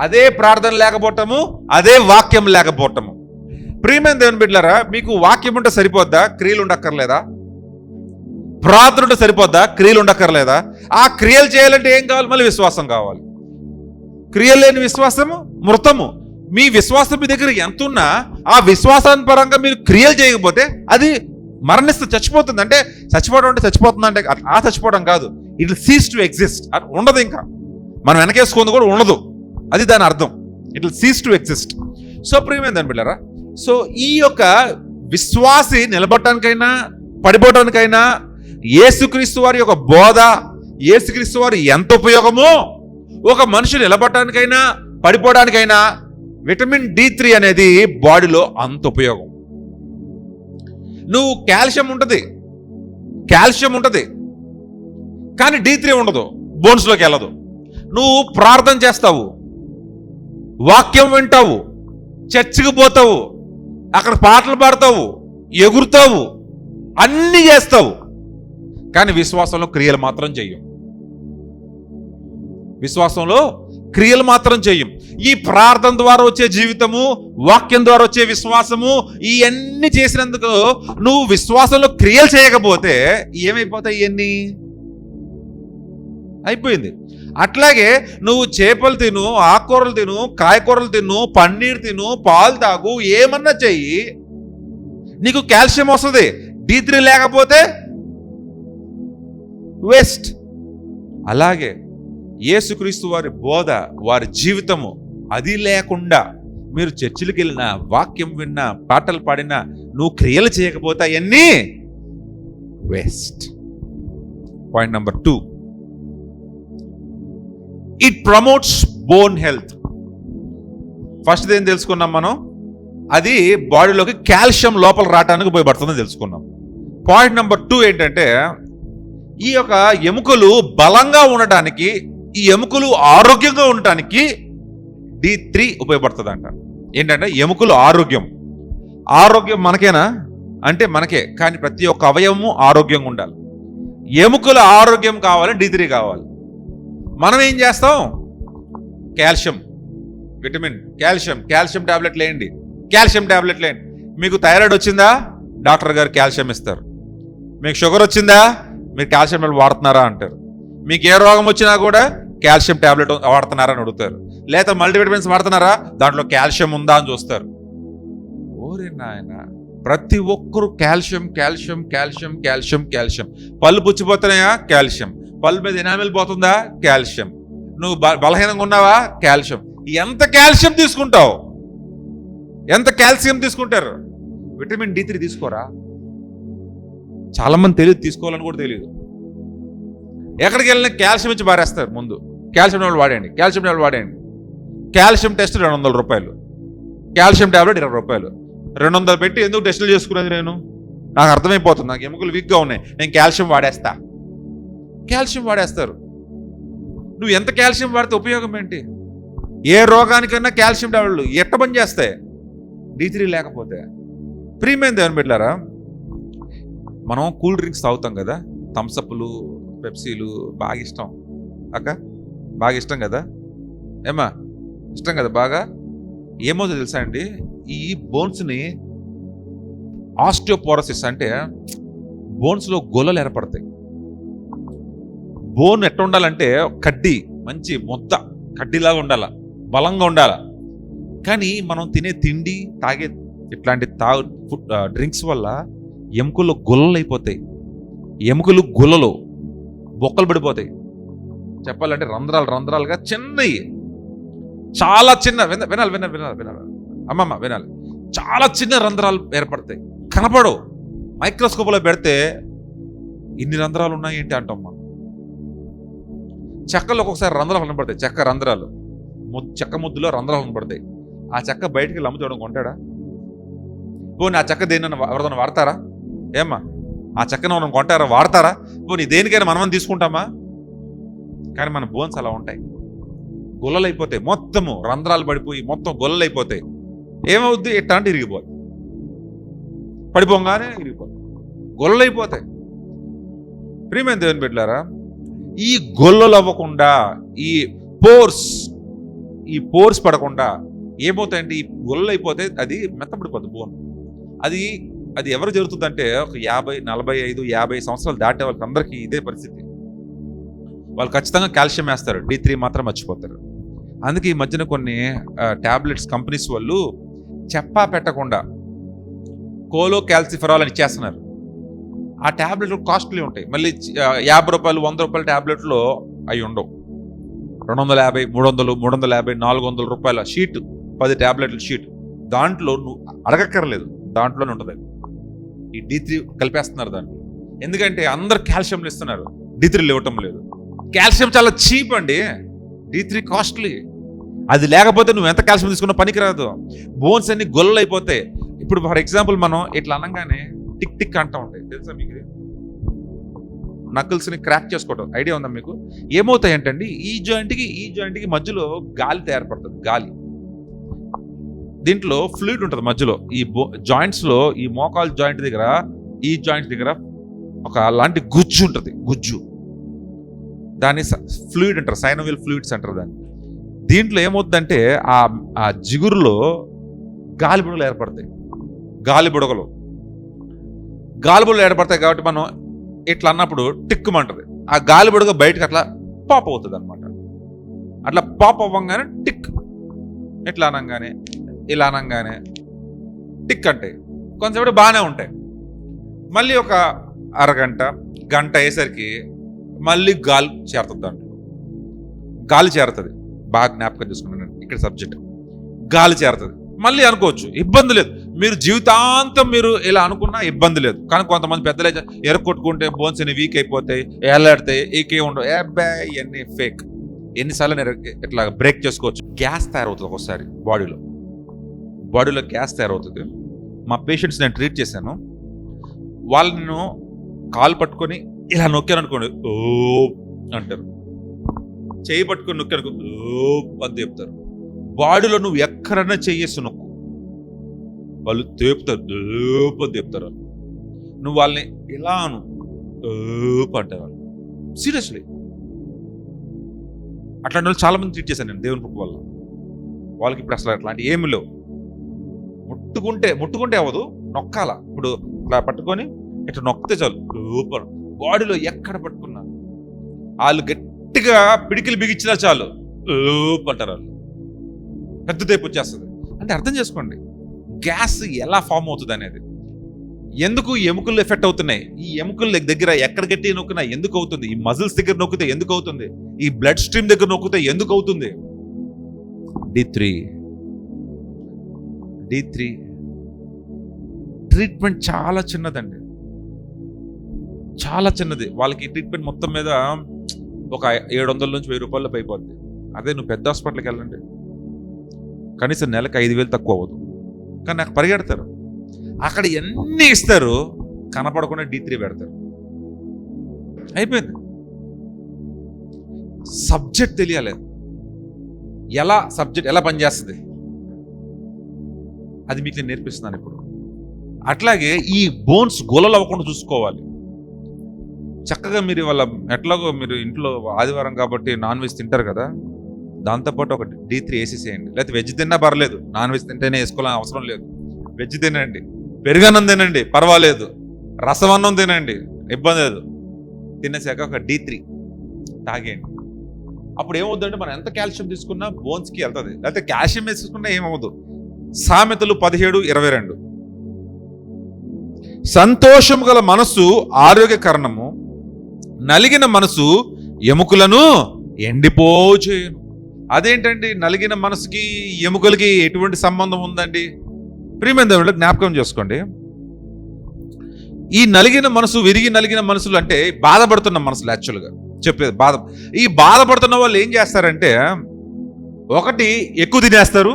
అదే ప్రార్థన లేకపోవటము, అదే వాక్యం లేకపోవటము. ప్రియమైన దేవుని బిడ్డలారా, మీకు వాక్యం ఉంటే సరిపోద్దా? క్రియలు ఉండక్కర్లేదా? ప్రార్థన ఉంటే సరిపోద్దా? క్రియలు ఉండక్కర్లేదా? ఆ క్రియలు చేయాలంటే ఏం కావాలి? మళ్ళీ విశ్వాసం కావాలి. క్రియలు లేని విశ్వాసము మృతము. మీ విశ్వాసం మీ దగ్గర ఎంత ఉన్నా ఆ విశ్వాసాన్ని పరంగా మీరు క్రియలు చేయకపోతే అది మరణిస్తూ చచ్చిపోతుంది. అంటే చచ్చిపోవడం అంటే చచ్చిపోతుంది అంటే ఆ చచ్చిపోవడం కాదు, it will cease to exist. ఉండదు, ఇంకా మనం వెనకేసుకుంది కూడా ఉండదు, అది దాని అర్థం. It will cease to exist. So ప్రియమైన దాని బిడ్డలారా, సో ఈ యొక్క విశ్వాసి నిలబడటానికైనా పడిపోవటానికైనా యేసుక్రీస్తు వారి యొక్క బోధ, యేసుక్రీస్తు వారి ఎంత ఉపయోగమో, ఒక మనిషి నిలబడటానికైనా పడిపోవడానికైనా విటమిన్ D3 అనేది బాడీలో అంత ఉపయోగం. నువ్వు కాల్షియం ఉంటుంది కానీ D3 ఉండదు, బోన్స్లోకి వెళ్ళదు. నువ్వు ప్రార్థన చేస్తావు, వాక్యం వింటావు, చర్చికి పోతావు, అక్కడ పాటలు పాడతావు, ఎగురుతావు, అన్నీ చేస్తావు, కానీ విశ్వాసంలో క్రియలు మాత్రం చెయ్యం. విశ్వాసంలో క్రియలు మాత్రం చెయ్యం. ఈ ప్రార్థన ద్వారా వచ్చే జీవితము, వాక్యం ద్వారా వచ్చే విశ్వాసము, ఇవన్నీ చేసినందుకు నువ్వు విశ్వాసంలో క్రియలు చేయకపోతే ఏమైపోతాయి? ఇవన్నీ అయిపోయింది. అట్లాగే నువ్వు చేపలు తిను, ఆకుకూరలు తిను, కాయకూరలు తిను, పన్నీర్ తిను, పాలు తాగు, ఏమన్నా చెయ్యి, నీకు కాల్షియం వస్తుంది. D3 లేకపోతే వేస్ట్. అలాగే యేసుక్రీస్తు వారి బోధ, వారి జీవితము అది లేకుండా మీరు చర్చిలకు వెళ్ళినా, వాక్యం విన్నా, పాటలు పాడినా, నువ్వు క్రియలు చేయకపోతే అవన్నీ waste. Point number 2, it promotes bone health. First ఏం తెలుసుకున్నాం మనం? అది బాడీలోకి కాల్షియం లోపల రావడానికి ఉపయోగపడుతుందని తెలుసుకున్నాం. పాయింట్ నెంబర్ 2 ఏంటంటే, ఈ యొక్క ఎముకలు బలంగా ఉండటానికి, ఈ ఎముకలు ఆరోగ్యంగా ఉండటానికి D3 ఉపయోగపడుతుంది అంట. ఏంటంటే ఎముకలు ఆరోగ్యం మనకేనా అంటే మనకే, కానీ ప్రతి ఒక్క అవయవము ఆరోగ్యంగా ఉండాలి. ఎముకల ఆరోగ్యం కావాలి, D3 కావాలి. మనం ఏం చేస్తాం? కాల్షియం, విటమిన్, కాల్షియం టాబ్లెట్లు వేయండి, కాల్షియం టాబ్లెట్లు వేయండి. మీకు థైరాయిడ్ వచ్చిందా? డాక్టర్ గారు కాల్షియం ఇస్తారు. మీకు షుగర్ వచ్చిందా? మీరు కాల్షియం టాబ్లెట్ వాడుతున్నారా అంటారు. మీకు ఏ రోగం వచ్చినా కూడా కాల్షియం టాబ్లెట్ వాడుతున్నారా అని అడుగుతారు. లేదా మల్టీవిటమిన్స్ వాడుతున్నారా, దాంట్లో కాల్షియం ఉందా అని చూస్తారు. ఓరే నాయన, ప్రతి ఒక్కరు కాల్షియం. పళ్ళు పుచ్చిపోతున్నాయా? కాల్షియం. పళ్ళు మీద ఎనామిల్ పోతుందా? కాల్షియం. నువ్వు బలహీనంగా ఉన్నావా? కాల్షియం. ఎంత కాల్షియం తీసుకుంటావు? ఎంత కాల్షియం తీసుకుంటారు? విటమిన్ D3 తీసుకోరా? చాలా మంది తెలియదు, తీసుకోవాలని కూడా తెలియదు. ఎక్కడికి వెళ్ళినా కాల్షియం ఇచ్చి బారేస్తారు. ముందు కాల్షియం టాబ్లెట్ వాడండి. కాల్షియం టెస్ట్ 200 రూపాయలు, కాల్షియం టాబ్లెట్ 20 రూపాయలు. 200 పెట్టి ఎందుకు టెస్టులు చేసుకునేది నేను? నాకు అర్థమైపోతుంది, నాకు ఎముకలు వీక్గా ఉన్నాయి, నేను కాల్షియం వాడేస్తా. కాల్షియం వాడేస్తారు. నువ్వు ఎంత కాల్షియం వాడితే ఉపయోగం ఏంటి? ఏ రోగానికైనా కాల్షియం టాబ్లెట్లు ఎట్ట పని చేస్తాయి D3 లేకపోతే? ప్రియమైన దేవుని బిడ్డలారా, మనం కూల్ డ్రింక్స్ తాగుతాం కదా, థమ్సప్లు, పెప్సీలు బాగా ఇష్టం అక్క, బాగా ఇష్టం కదా ఏమా, ఇష్టం కదా బాగా. ఏమవుతుందో తెలుసా అండి, ఈ బోన్స్ని ఆస్టియోపోరోసిస్ అంటే బోన్స్లో గొల్లలు ఏర్పడతాయి. బోన్ ఎట్లా ఉండాలంటే కడ్డీ, మంచి ముద్ద కడ్డీలాగా ఉండాల, బలంగా ఉండాల. కానీ మనం తినే తిండి, తాగే ఇట్లాంటి డ్రింక్స్ వల్ల ఎముకలు గుల్లలు అయిపోతాయి. ఎముకలు గుల్లలు బొక్కలు పడిపోతాయి. చెప్పాలంటే రంధ్రాలుగా చిన్నవి, చాలా చిన్న, వినాలి వినాలి వినాలి వినాలి అమ్మమ్మ వినాలి, చాలా చిన్న రంధ్రాలు ఏర్పడతాయి, కనపడవు. మైక్రోస్కోప్లో పెడితే ఇన్ని రంధ్రాలు ఉన్నాయి ఏంటి అంటాం మనం. చెక్కలో ఒక్కొక్కసారి రంధ్రాలు కనపడతాయి, చెక్క ముద్దులో రంధ్రాలు కనపడతాయి. ఆ చెక్క బయటికి వెళ్ళి అమ్ముతాడు కొంటాడా? పోనీ ఆ చెక్క దేని ఎవరిదైనా వాడతారా? ఏమ్మా, ఆ చెక్కను మనం కొంటారా, వాడతారా? పోనీ దేనికైనా మనం తీసుకుంటామా? కానీ మన బోన్స్ అలా ఉంటాయి, గొల్లలైపోతాయి, మొత్తము రంధ్రాలు పడిపోయి మొత్తం గొల్లలైపోతాయి. ఏమవుద్ది? ఎట్టా అంటే ఇరిగిపోతాయి, పడిపోగానే ఇరిగిపోతాయి, గొల్లలైపోతాయి. ప్రియమైన దేవుని బిడ్డలారా, ఈ గొల్లలు అవ్వకుండా, ఈ పోర్స్ పడకుండా ఏమవుతాయంటే, ఈ గొల్లలు అయిపోతే అది మెత్తపడిపోతుంది బోన్. అది ఎవరు జరుగుతుందంటే, ఒక 50, 45, 50 సంవత్సరాలు దాటే వాళ్ళకి అందరికీ ఇదే పరిస్థితి. వాళ్ళు ఖచ్చితంగా కాల్షియం వేస్తారు, D3 మాత్రం మర్చిపోతారు. అందుకే ఈ మధ్యన కొన్ని టాబ్లెట్స్ కంపెనీస్ వాళ్ళు చెప్పా పెట్టకుండా కోలో క్యాల్సిఫెరాల్ అని ఇచ్చేస్తున్నారు. ఆ టాబ్లెట్లు కాస్ట్లీ ఉంటాయి. మళ్ళీ 50 రూపాయలు, 100 రూపాయల టాబ్లెట్లు అవి ఉండవు. 250, 300, 350, 400 రూపాయల షీట్, 10 టాబ్లెట్ల షీట్. దాంట్లో నువ్వు అడగక్కర్లేదు, దాంట్లోనే ఉంటుంది. ఈ D3 కలిపేస్తున్నారు దాంట్లో. ఎందుకంటే అందరు కాల్షియంలు ఇస్తున్నారు, D3 ఇవ్వటం లేదు. కాల్షియం చాలా చీప్ అండి, D3 కాస్ట్లీ. అది లేకపోతే నువ్వు ఎంత కాల్షియం తీసుకున్నా పనికిరాదు. బోన్స్ అన్ని గొల్లలు అయిపోతాయి. ఇప్పుడు ఫర్ ఎగ్జాంపుల్ మనం ఇట్లా అనగానే టిక్ టిక్ అంటూ ఉంటాయి, తెలుసా మీకు? నకిల్స్ని క్రాక్ చేసుకోవటం ఐడియా ఉందా మీకు? ఏమవుతాయి అంటే ఈ జాయింట్కి మధ్యలో గాలి ఏర్పడుతుంది, గాలి. దీంట్లో ఫ్లూయిడ్ ఉంటుంది మధ్యలో. ఈ జాయింట్స్లో, ఈ మోకాల్ జాయింట్ దగ్గర, ఈ జాయింట్ దగ్గర ఒక లాంటి గుజ్జు ఉంటుంది, గుజ్జు. దాన్ని ఫ్లూయిడ్ అంటారు, సైనోవియల్ ఫ్లూయిడ్స్ అంటారు దాన్ని. దీంట్లో ఏమవుతుందంటే ఆ జిగురులో గాలి బుడగలు ఏర్పడతాయి. గాలి బుడగలు ఏర్పడతాయి కాబట్టి మనం ఇట్లా అన్నప్పుడు టిక్కుమంటది. ఆ గాలి బుడగ బయటకు అట్లా పాప్ అవుతుంది అనమాట. అట్లా పాప్ అవ్వగానే టిక్, ఇట్లా అనగానే, ఇలా అనగానే టిక్ అంటాయి. కొంచెం బాగానే ఉంటాయి. మళ్ళీ ఒక అరగంట, గంట అయ్యేసరికి మళ్ళీ గాలి చేరుతుంది. దాంట్లో గాలి చేరుతుంది. బాగా జ్ఞాపకం చేసుకున్నాను ఇక్కడ సబ్జెక్ట్. గాలి చేరుతుంది. మళ్ళీ అనుకోవచ్చు, ఇబ్బంది లేదు. మీరు జీవితాంతం మీరు ఇలా అనుకున్నా ఇబ్బంది లేదు. కానీ కొంతమంది పెద్దలే ఎరగొట్టుకుంటే బోన్స్ అన్ని వీక్ అయిపోతాయి, ఎలాడితే ఏకే ఉండవు. ఇవన్నీ ఫేక్. ఎన్నిసార్లు నేను ఇట్లా బ్రేక్ చేసుకోవచ్చు. గ్యాస్ తయారవుతుంది ఒకసారి బాడీలో గ్యాస్ తయారవుతుంది. మా పేషెంట్స్ నేను ట్రీట్ చేశాను. వాళ్ళను కాలు పట్టుకొని ఇలా నొక్కాను అనుకోండి, ఓ అంటారు. చేయి పట్టుకొని నొక్కాను ఓ అని చెప్తారు. బాడీలో నువ్వు ఎక్కడైనా చెయ్యేసి నొక్కు, వాళ్ళు తేపుతారు, అని చెప్తారు. నువ్వు వాళ్ళని ఇలా అను, అంటారు. సీరియస్లీ అట్లాంటి వాళ్ళు చాలా మంది ట్రీట్ చేశాను నేను దేవుని కృప వల్ల. వాళ్ళకి ఇప్పుడు అసలు అట్లాంటి ఏమి లేవు. ముట్టుకుంటే అవ్వదు, నొక్కాల. ఇప్పుడు ఇట్లా పట్టుకొని ఇట్లా నొక్కితే చాలు, బాడీలో ఎక్కడ పట్టుకున్నా వాళ్ళు గట్టిగా పిడికిలు బిగించినా చాలు అంటారు. వాళ్ళు పెద్ద తేపు వచ్చేస్తుంది. అంటే అర్థం చేసుకోండి గ్యాస్ ఎలా ఫామ్ అవుతుంది అనేది. ఎందుకు ఎముకలు ఎఫెక్ట్ అవుతున్నాయి? ఈ ఎముకల దగ్గర ఎక్కడ గట్టి నొక్కినా ఎందుకు అవుతుంది? ఈ మజిల్స్ దగ్గర నొక్కితే ఎందుకు అవుతుంది? ఈ బ్లడ్ స్ట్రీమ్ దగ్గర నొక్కితే ఎందుకు అవుతుంది? D3 ట్రీట్మెంట్ చాలా చిన్నదండి, చాలా చిన్నది. వాళ్ళకి ట్రీట్మెంట్ మొత్తం మీద ఒక 700 నుంచి 1000 రూపాయలు అయిపోద్ది. అదే నువ్వు పెద్ద హాస్పిటల్కి వెళ్ళండి, కనీసం నెలకు 5000 తక్కువ అవ్వదు. కానీ నాకు పరిగెడతారు, అక్కడ ఎన్ని ఇస్తారు కనపడకుండా D3 పెడతారు. అయిపోయింది. సబ్జెక్ట్ తెలియాలి, సబ్జెక్ట్ ఎలా పనిచేస్తుంది అది మీకు నేను నేర్పిస్తున్నాను ఇప్పుడు. అట్లాగే ఈ బోన్స్ గోలలు అవ్వకుండా చూసుకోవాలి. చక్కగా మీరు ఇవాళ ఎట్లాగో మీరు ఇంట్లో ఆదివారం కాబట్టి నాన్ వెజ్ తింటారు కదా, దాంతోపాటు ఒక D3 వేసేసేయండి. లేకపోతే వెజ్ తిన్నా పర్లేదు, నాన్ వెజ్ తింటేనే వేసుకోవాలని అవసరం లేదు. వెజ్ తినండి, పెరుగన్నం తినండి పర్వాలేదు, రసమన్నం తినండి ఇబ్బంది లేదు. తినేసాక ఒక D3 తాగేయండి. అప్పుడు ఏమవుతుందంటే మనం ఎంత కాల్షియం తీసుకున్నా బోన్స్కి వెళ్తుంది, లేకపోతే కాల్షియం వేసుకున్నా ఏమవుదు. సామెతలు 17:22 సంతోషము గల మనసు ఆరోగ్యకరణము, నలిగిన మనసు ఎముకలను ఎండిపోచేయును. అదేంటండి నలిగిన మనసుకి ఎముకలకి ఎటువంటి సంబంధం ఉందండి? ప్రియమైన దేవుళ్ళు జ్ఞాపకం చేసుకోండి. ఈ నలిగిన మనసు, విరిగి నలిగిన మనసులు అంటే బాధపడుతున్న మనసులు. యాక్చువల్గా చెప్పేది ఈ బాధపడుతున్న వాళ్ళు ఏం చేస్తారంటే, ఒకటి ఎక్కువ తినేస్తారు,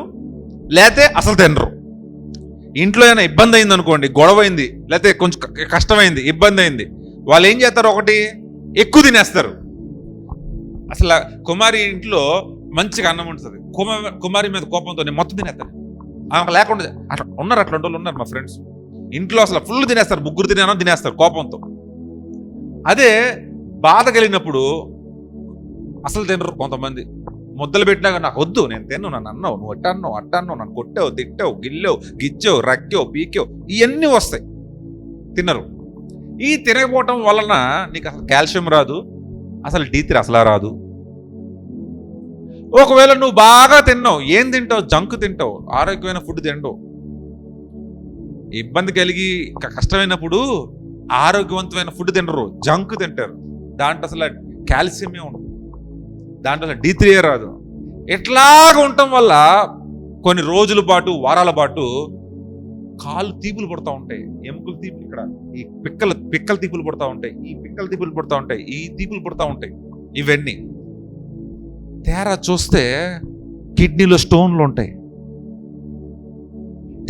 లేకపోతే అసలు తినరు. ఇంట్లో ఏమైనా ఇబ్బంది అయింది అనుకోండి, గొడవ అయింది, లేకపోతే కొంచెం కష్టమైంది, ఇబ్బంది అయింది, వాళ్ళు ఏం చేస్తారు, ఒకటి ఎక్కువ తినేస్తారు. అసలు కుమారి ఇంట్లో మంచిగా అన్నం ఉంటుంది, కుమారి మీద కోపంతో మొత్తం తినేస్తారు. ఆమెకు లేకుండా అట్లా ఉన్నారు, అట్లాంటి వాళ్ళు ఉన్నారు మా ఫ్రెండ్స్. ఇంట్లో అసలు ఫుల్ తినేస్తారు, ముగ్గురు తినేస్తారు కోపంతో. అదే బాధ కలిగినప్పుడు అసలు తినరు కొంతమంది. ముద్దలు పెట్టినాక నాకు వద్దు, నేను తిన్ను, నన్ను అన్నావు, నువ్వు అట్టన్నావు, నన్ను కొట్టావు, తిట్టావు, గిల్లావు, గిచ్చావు, రక్కావు, పీకావు, ఇవన్నీ వస్తాయి, తినరు. ఈ తినకపోవటం వలన నీకు అసలు కాల్షియం రాదు, అసలు D3 అసలు రాదు. ఒకవేళ నువ్వు బాగా తిన్నావు, ఏం తింటావు? జంక్ తింటావు, ఆరోగ్యమైన ఫుడ్ తింటావు. ఇబ్బంది కలిగి కష్టమైనప్పుడు ఆరోగ్యవంతమైన ఫుడ్ తినరు, జంక్ తింటారు. దాంట్లో అసలు కాల్షియమే ఉండదు, దాంట్లో అసలు D3 రాదు. ఇట్లాగ ఉండటం వల్ల కొన్ని రోజుల పాటు, వారాల పాటు కాళ్ళు తీపులు పడుతూ ఉంటాయి, ఎముకలు తీపులు, ఇక్కడ ఈ పిక్కల తీపులు పడుతూ ఉంటాయి, ఈ పిక్కల తీపులు పడుతూ ఉంటాయి, ఈ తీపులు పడుతూ ఉంటాయి. ఇవన్నీ తేరా చూస్తే కిడ్నీలో స్టోన్లు ఉంటాయి,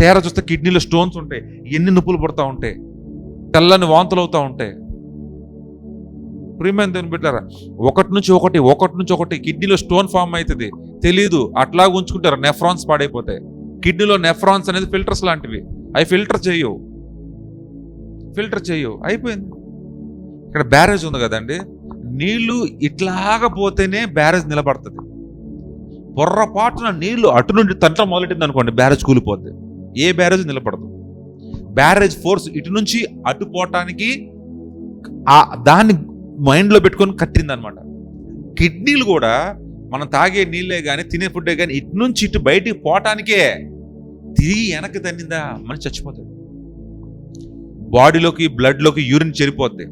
తేరా చూస్తే కిడ్నీలో స్టోన్స్ ఉంటాయి, ఎన్ని నొప్పులు పడుతూ ఉంటాయి, తెల్లని వాంతులు అవుతూ ఉంటాయి. ప్రియమైన దేవుని బిడ్డలారా, ఒకటి నుంచి ఒకటి కిడ్నీలో స్టోన్ ఫామ్ అవుతుంది, తెలీదు. అట్లా ఉంచుకుంటారు, నెఫ్రాన్స్ పాడైపోతాయి. కిడ్నీలో నెఫ్రాన్స్ అనేది ఫిల్టర్స్ లాంటివి, అవి ఫిల్టర్ చేయవు, అయిపోయింది. ఇక్కడ బ్యారేజ్ ఉంది కదండి, నీళ్లు ఇట్లాగా పోతేనే బ్యారేజ్ నిలబడుతుంది. పొర్రపాటున నీళ్లు అటు నుండి తంట మొదలెట్టింది అనుకోండి, బ్యారేజ్ కూలిపోద్ది, ఏ బ్యారేజ్ నిలబడదు. బ్యారేజ్ ఫోర్స్ ఇటు నుంచి అటు పోవటానికి దాన్ని మైండ్లో పెట్టుకొని కట్టింది అనమాట. కిడ్నీలు కూడా మనం తాగే నీళ్ళే కానీ, తినే ఫుడ్డే కానీ, ఇటు నుంచి ఇటు బయటికి పోవటానికే తిరిగి వెనక్కి తన్నిందా మనిషి చచ్చిపోతాడు. బాడీలోకి, బ్లడ్లోకి యూరిన్ చేరిపోద్ది,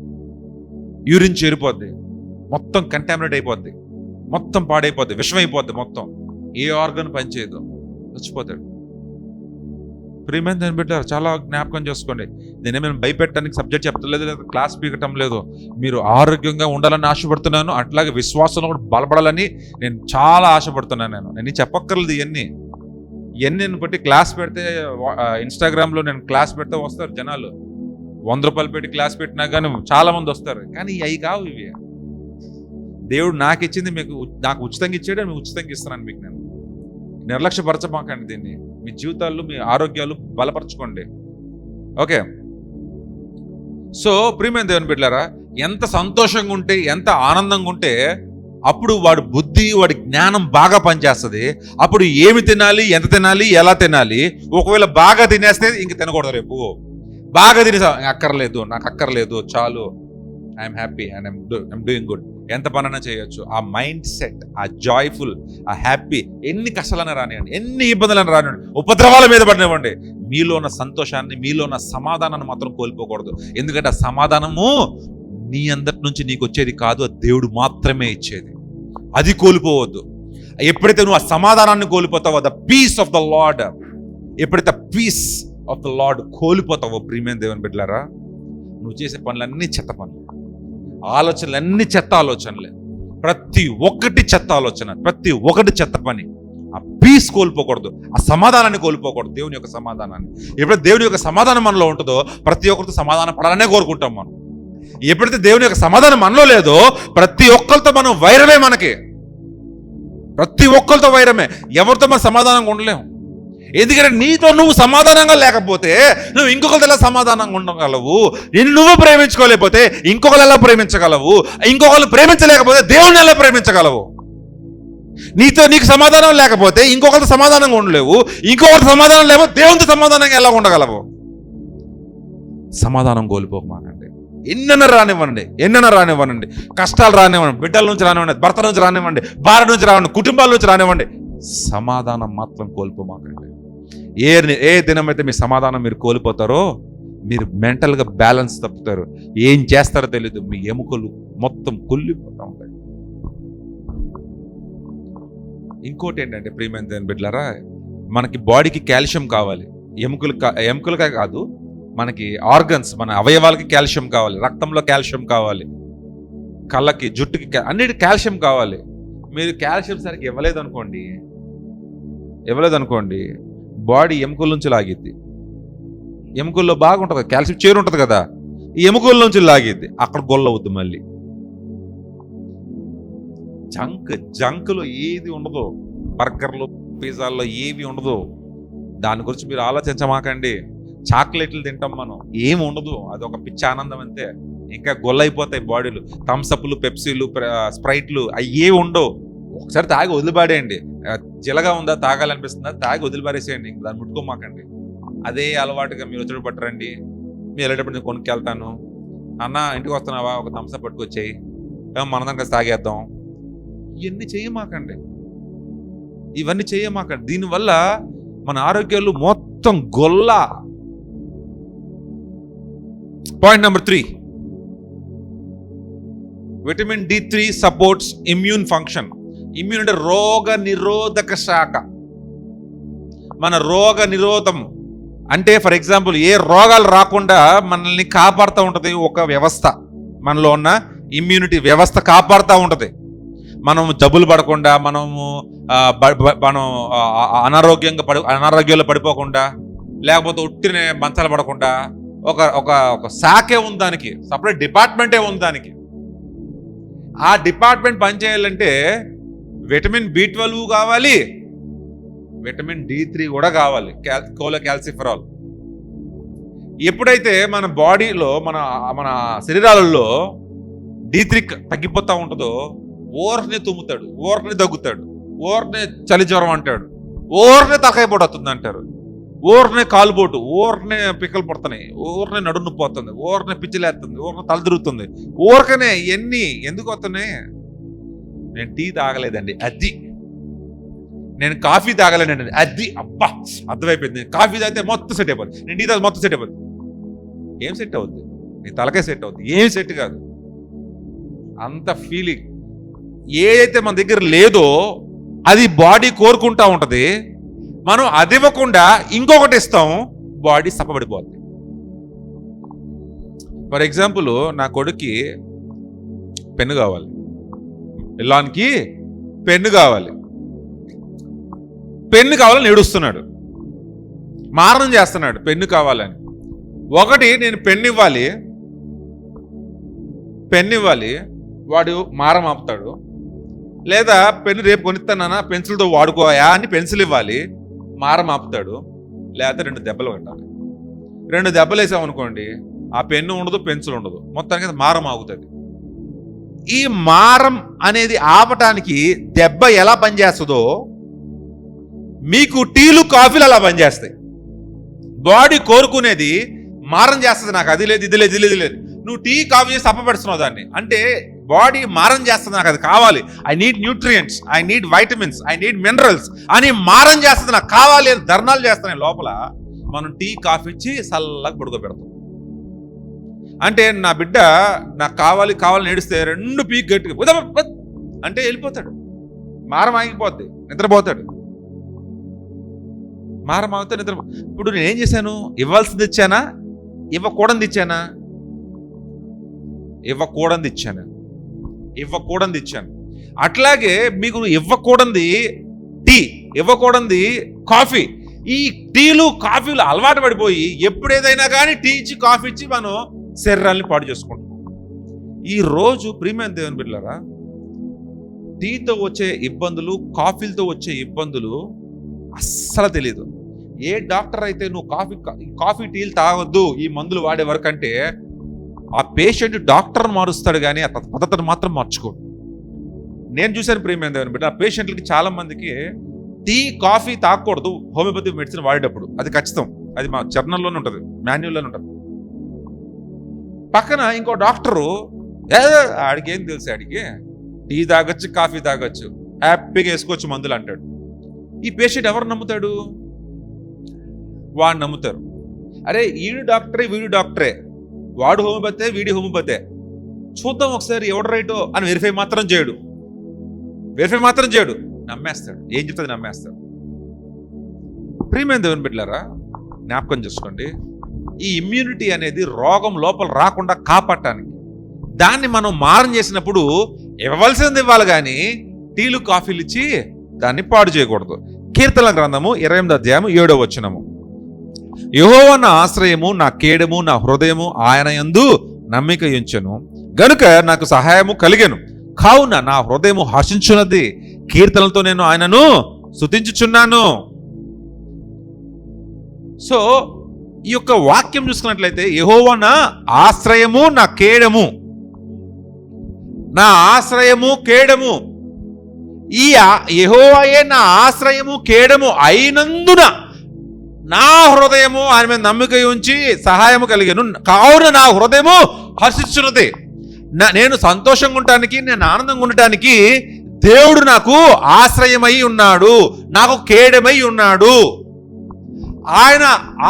మొత్తం కంటామినేట్ అయిపోద్ది, మొత్తం పాడైపోద్ది, విషమైపోద్ది, మొత్తం ఏ ఆర్గన్ పనిచేయదు, చచ్చిపోతాడు. ప్రియమైన దాన్ని పెట్టారు, చాలా జ్ఞాపకం చేసుకోండి. నేనేమైనా భయపెట్టడానికి సబ్జెక్ట్ చెప్తలేదు, లేదా క్లాస్ పీకటం లేదు. మీరు ఆరోగ్యంగా ఉండాలని ఆశపడుతున్నాను, అట్లాగే విశ్వాసంలో కూడా బలపడాలని నేను చాలా ఆశపడుతున్నాను. నేను చెప్పక్కర్లేదు. ఇవన్నీ నేను బట్టి క్లాస్ పెడితే, ఇన్స్టాగ్రామ్లో నేను క్లాస్ పెడితే వస్తారు జనాలు, 100 రూపాయలు పెట్టి క్లాస్ పెట్టినా కానీ చాలా మంది వస్తారు. కానీ అవి కావు ఇవి. దేవుడు నాకు ఇచ్చింది నాకు ఉచితంగా ఇచ్చాడు, మీకు ఉచితంగా ఇస్తున్నాను. మీకు నేను నిర్లక్ష్యపరచమాకండి దీన్ని. మీ జీవితాల్లో మీ ఆరోగ్యాలు బలపరచుకోండి. ఓకే. సో ప్రియమైన దేవుని బిడ్డలారా, ఎంత సంతోషంగా ఉంటే, ఎంత ఆనందంగా ఉంటే అప్పుడు వాడి బుద్ధి, వాడి జ్ఞానం బాగా పనిచేస్తుంది. అప్పుడు ఏమి తినాలి, ఎంత తినాలి, ఎలా తినాలి. ఒకవేళ బాగా తినేస్తే ఇంక తినకూడదు. రేపు బాగా తినేసా, నాకు అక్కర్లేదు, చాలు, I'm happy and I'm doing good, ఎంత పనైనా చేయొచ్చు. ఆ మైండ్ సెట్, ఆ జాయ్ఫుల్, ఆ హ్యాపీ, ఎన్ని కష్టాలైనా రానివ్వండి, ఎన్ని ఇబ్బందులైనా రానివ్వండి, ఉపద్రవాల మీద పడినివ్వండి, మీలో ఉన్న సంతోషాన్ని, మీలో ఉన్న సమాధానాన్ని మాత్రం కోల్పోకూడదు. ఎందుకంటే ఆ సమాధానము నీ అందరి నుంచి నీకు వచ్చేది కాదు, అది దేవుడు మాత్రమే ఇచ్చేది. అది కోల్పోవద్దు. ఎప్పుడైతే నువ్వు ఆ సమాధానాన్ని కోల్పోతావో, the peace of the Lord, ఎప్పుడైతే పీస్ ఆఫ్ ద లార్డ్ కోల్పోతావో, ప్రియమైన దేవుని బిడ్డలారా, నువ్వు చేసే పనులన్నీ చెత్త పనులు, ఆలోచనలన్నీ చెత్త ఆలోచనలే, ప్రతి ఒక్కటి చెత్త ఆలోచన, ప్రతి ఒక్కటి చెత్త పని. ఆ పీస్ కోల్పోకూడదు, ఆ సమాధానాన్ని కోల్పోకూడదు, దేవుని యొక్క సమాధానాన్ని. ఎప్పుడైతే దేవుని యొక్క సమాధానం మనలో ఉంటుందో ప్రతి ఒక్కరితో సమాధానం పడాలనే కోరుకుంటాం మనం. ఎప్పుడైతే దేవుని యొక్క సమాధానం మనలో లేదో ప్రతి ఒక్కరితో మనం వైరమే, మనకి ప్రతి ఒక్కరితో వైరమే, ఎవరితో మనం సమాధానంగా ఉండలేము. ఎందుకంటే నీతో నువ్వు సమాధానంగా లేకపోతే నువ్వు ఇంకొకరితో ఎలా సమాధానంగా ఉండగలవు? నిన్ను నువ్వు ప్రేమించుకోలేకపోతే ఇంకొకరు ఎలా ప్రేమించగలవు? ఇంకొకరు ప్రేమించలేకపోతే దేవుని ఎలా ప్రేమించగలవు? నీకు సమాధానం లేకపోతే ఇంకొకరితో సమాధానంగా ఉండలేవు, ఇంకొకటి సమాధానం లేకపోతే దేవునితో సమాధానంగా ఎలా ఉండగలవు? సమాధానం కోల్పోకమాకండి. ఎన్నైనా రానివ్వండి, కష్టాలు రానివ్వండి, బిడ్డల నుంచి రానివ్వండి, భర్త నుంచి రానివ్వండి, భార్య నుంచి రానివ్వండి, కుటుంబాల నుంచి రానివ్వండి, సమాధానం మాత్రం కోల్పోమాకండి. ఏ దినమైతే మీ సమాధానం మీరు కోల్పోతారో మీరు మెంటల్గా బ్యాలెన్స్ తప్పుతారు, ఏం చేస్తారో తెలీదు, మీ ఎముకలు మొత్తం కుళ్ళిపోతూ ఉంటాయి. ఇంకోటి ఏంటంటే ప్రియమైన బిడ్డలారా, మనకి బాడీకి కాల్షియం కావాలి. ఎముకలుగా కాదు, మనకి ఆర్గన్స్, మన అవయవాలకి కాల్షియం కావాలి, రక్తంలో కాల్షియం కావాలి, కళ్ళకి, జుట్టుకి, అన్నిటి కాల్షియం కావాలి. మీరు కాల్షియం సరిగ్గా ఇవ్వలేదనుకోండి బాడీ ఎముకల నుంచి లాగిద్ది. ఎముకల్లో బాగుంటుంది, కాల్షియం చేరు ఉంటుంది కదా, ఈ ఎముకల నుంచి లాగిద్ది, అక్కడ గొల్ల అవుద్ది. మళ్ళీ జంక్లో ఏది ఉండదు, బర్గర్లు పిజ్జాల్లో ఏవి ఉండదు. దాని గురించి మీరు ఆలోచించమాకండి. చాక్లెట్లు తింటాం మనం, ఏమి ఉండదు, అదొక పిచ్చి ఆనందం అంతే. ఇంకా గొల్లైపోతాయి బాడీలు. థమ్సప్లు, పెప్సీలు, స్ప్రైట్లు అవి ఏవి ఉండవు. ఒకసారి తాగి వదిలిపాడేయండి, జిలగా ఉందా, తాగాలనిపిస్తుందా, తాగి వదిలిపారేసేయండి, దాన్ని ముట్టుకోమాకండి. అదే అలవాటుగా మీరు వచ్చేటప్పుడు పట్టరండి. మీరు వెళ్ళేటప్పుడు నేను కొనుక్కెళ్తాను, అన్న ఇంటికి వస్తున్నావా, ఒక థమ్సప్ పట్టుకొచ్చేయి, మనదాం కలిసి తాగేద్దాం, ఇవన్నీ చేయమాకండి. దీనివల్ల మన ఆరోగ్యాలు మొత్తం గొల్ల. Point number 3, vitamin D3 supports immune function. Immune అంటే రోగ నిరోధక శాఖ. మన రోగ నిరోధం అంటే ఫర్ ఎగ్జాంపుల్ ఏ రోగాలు రాకుండా మనల్ని కాపాడుతూ ఉంటుంది ఒక వ్యవస్థ. మనలో ఉన్న ఇమ్యూనిటీ వ్యవస్థ కాపాడుతూ ఉంటుంది. మనము జబ్బులు పడకుండా, మనం అనారోగ్యంలో పడిపోకుండా, లేకపోతే ఉట్టిన మంచాలు పడకుండా ఒక శాఖే ఉంది దానికి, సపరేట్ డిపార్ట్మెంటే ఉంది దానికి. ఆ డిపార్ట్మెంట్ పనిచేయాలంటే విటమిన్ B12 కావాలి, విటమిన్ D3 కూడా కావాలి, కోలోకాల్సిఫెరాల్. ఎప్పుడైతే మన బాడీలో మన శరీరాలలో D3 తగ్గిపోతూ ఉంటుందో ఓర్నే తుమ్ముతాడు, ఓర్నే దగ్గుతాడు, ఓర్నే చలి జ్వరం అంటాడు, ఓర్నే తలకాయ పడుతుంది అంటారు, ఓర్నే కాలుబోటు, ఓర్నే పిక్కలు పడుతున్నాయి, ఓర్నే నడుము పోతుంది, ఓర్నే పిచ్చిలేస్తుంది, ఓర్నే తల తిరుగుతుంది, ఓర్కనే ఎందుకు వస్తున్నాయి? నేను టీ తాగలేదండి, అది. నేను కాఫీ తాగలేదండి, అది. అబ్బా, అర్థమైపోయింది. నేను కాఫీ తాగితే మొత్తం సెట్ అయిపోతుంది, నేను టీ తాగితే మొత్తం సెట్ అయిపోతుంది. ఏం సెట్ అవుద్ది? నీ తలకే సెట్ అవుద్ది, ఏం సెట్ కాదు. అంత ఫీలింగ్ ఏదైతే మన దగ్గర లేదో అది బాడీ కోరుకుంటా ఉంటుంది. మనం అది ఇవ్వకుండా ఇంకొకటి ఇస్తాం, బాడీ సప్పబడిపోద్ది. ఫర్ ఎగ్జాంపుల్, నా కొడుక్కి పెన్ను కావాలి, పిల్లానికి పెన్ను కావాలని ఏడుస్తున్నాడు, మారణం చేస్తున్నాడు పెన్ను కావాలని. ఒకటి, నేను పెన్ను ఇవ్వాలి, వాడు మారం ఆపుతాడు. లేదా పెన్ను రేపు కొనిస్తానా, పెన్సిల్తో వాడుకోయా అని పెన్సిల్ ఇవ్వాలి, మారం ఆపుతాడు. లేకపోతే 2 దెబ్బలు పెట్టాలి. 2 దెబ్బలు వేసామనుకోండి, ఆ పెన్ను ఉండదు, పెన్సిల్ ఉండదు, మొత్తానికి మారం ఆగుతుంది. ఈ మారం అనేది ఆపటానికి దెబ్బ ఎలా పనిచేస్తుందో మీకు టీలు, కాఫీలు అలా పనిచేస్తాయి. బాడీ కోరుకునేది మారం చేస్తుంది, నాకు అది లేదు, ఇది లేదు. నువ్వు టీ, కాఫీ చేసి తప్పపెడుతున్నావు దాన్ని, అంటే బాడీ మారం చేస్తుంది, నాకు అది కావాలి, I need nutrients, I need vitamins, I need minerals అని మారం చేస్తుంది, నాకు కావాలి అని ధర్నాలు చేస్తున్నాయి లోపల. మనం టీ, కాఫీ ఇచ్చి చల్లగా పడుకోబెడతాం. అంటే నా బిడ్డ నాకు కావాలని ఏడిస్తే 2 పీక్ గట్టిగా అంటే వెళ్ళిపోతాడు, మారం ఆగిపోద్ది, నిద్రపోతాడు. మారం ఆగితే ఇప్పుడు నేనేం చేశాను? ఇవ్వాల్సింది ఇచ్చానా, ఇవ్వకూడదు ఇచ్చాను. అట్లాగే మీకు ఇవ్వకూడదు టీ, ఇవ్వకూడదు కాఫీ. ఈ టీలు కాఫీలు అలవాటు పడిపోయి ఎప్పుడేదైనా కానీ టీ ఇచ్చి కాఫీ ఇచ్చి మనం శరీరాన్ని పాడు చేసుకుంటాం. ఈ రోజు ప్రియమైన దేవుని బిడ్డలారా, టీతో వచ్చే ఇబ్బందులు, కాఫీలతో వచ్చే ఇబ్బందులు అస్సలు తెలియదు. ఏ డాక్టర్ అయితే నువ్వు కాఫీ టీలు తాగొద్దు ఈ మందులు వాడే వరకు అంటే, ఆ పేషెంట్ డాక్టర్ని మారుస్తాడు కానీ ఆ పద్ధతిని మాత్రం మార్చుకోడు. నేను చూశాను ప్రియమైన దేవుని బిడ్డ, ఆ పేషెంట్లకి చాలా మందికి టీ కాఫీ తాగకూడదు హోమియోపతి మెడిసిన్ వాడేటప్పుడు, అది ఖచ్చితం. అది మా జర్నల్లోనే ఉంటుంది, మాన్యువల్లోనే ఉంటుంది. పక్కన ఇంకో డాక్టరు ఆడికి ఏం తెలుసు, ఆడికి టీ తాగొచ్చు కాఫీ తాగొచ్చు హ్యాపీగా వేసుకోవచ్చు మందులు అంటాడు. ఈ పేషెంట్ ఎవరు నమ్ముతాడు? వాడు నమ్ముతారు. అరే వీడు డాక్టరే వీడు డాక్టరే, వాడు హోమియోపతే వీడి హోమియోపతే, చూద్దాం ఒకసారి ఎవడు రైటో అని వెరిఫై మాత్రం చేయడు, నమ్మేస్తాడు. ఏం చెప్తుంది నమ్మేస్తాడు. ప్రియమైన దేవుని బిడ్డలారా, జ్ఞాపకం చేసుకోండి, ఈ ఇమ్యూనిటీ అనేది రోగం లోపల రాకుండా కాపాడటానికి, దాన్ని మనం మారం చేసినప్పుడు ఇవ్వవలసింది ఇవ్వాలి కానీ టీలు కాఫీలు ఇచ్చి దాన్ని పాడు చేయకూడదు. కీర్తనల గ్రంథము 28వ అధ్యాయము 7వ వచనము, యెహోవా నా ఆశ్రయము, నా కేడము, నా హృదయము, ఆయన యందు నమ్మిక ఉంచెను గనుక నాకు సహాయము కలిగెను, కావున నా హృదయము హర్షించున్నది, కీర్తనలతో నేను ఆయనను స్తుతించుచున్నాను. సో ఈ యొక్క వాక్యం చూసుకున్నట్లయితే, యెహోవా నా ఆశ్రయము, నా కేడము, నా ఆశ్రయము కేడము, ఈ యెహోవాయే నా ఆశ్రయము కేడము అయినందున నా హృదయము ఆయన మీద నమ్మిక ఉంచి సహాయము కలిగెను, కావున నా హృదయము హర్షించున్నది. నేను సంతోషంగా ఉండటానికి, నేను ఆనందంగా ఉండటానికి దేవుడు నాకు ఆశ్రయమై ఉన్నాడు, నాకు కేడమై ఉన్నాడు.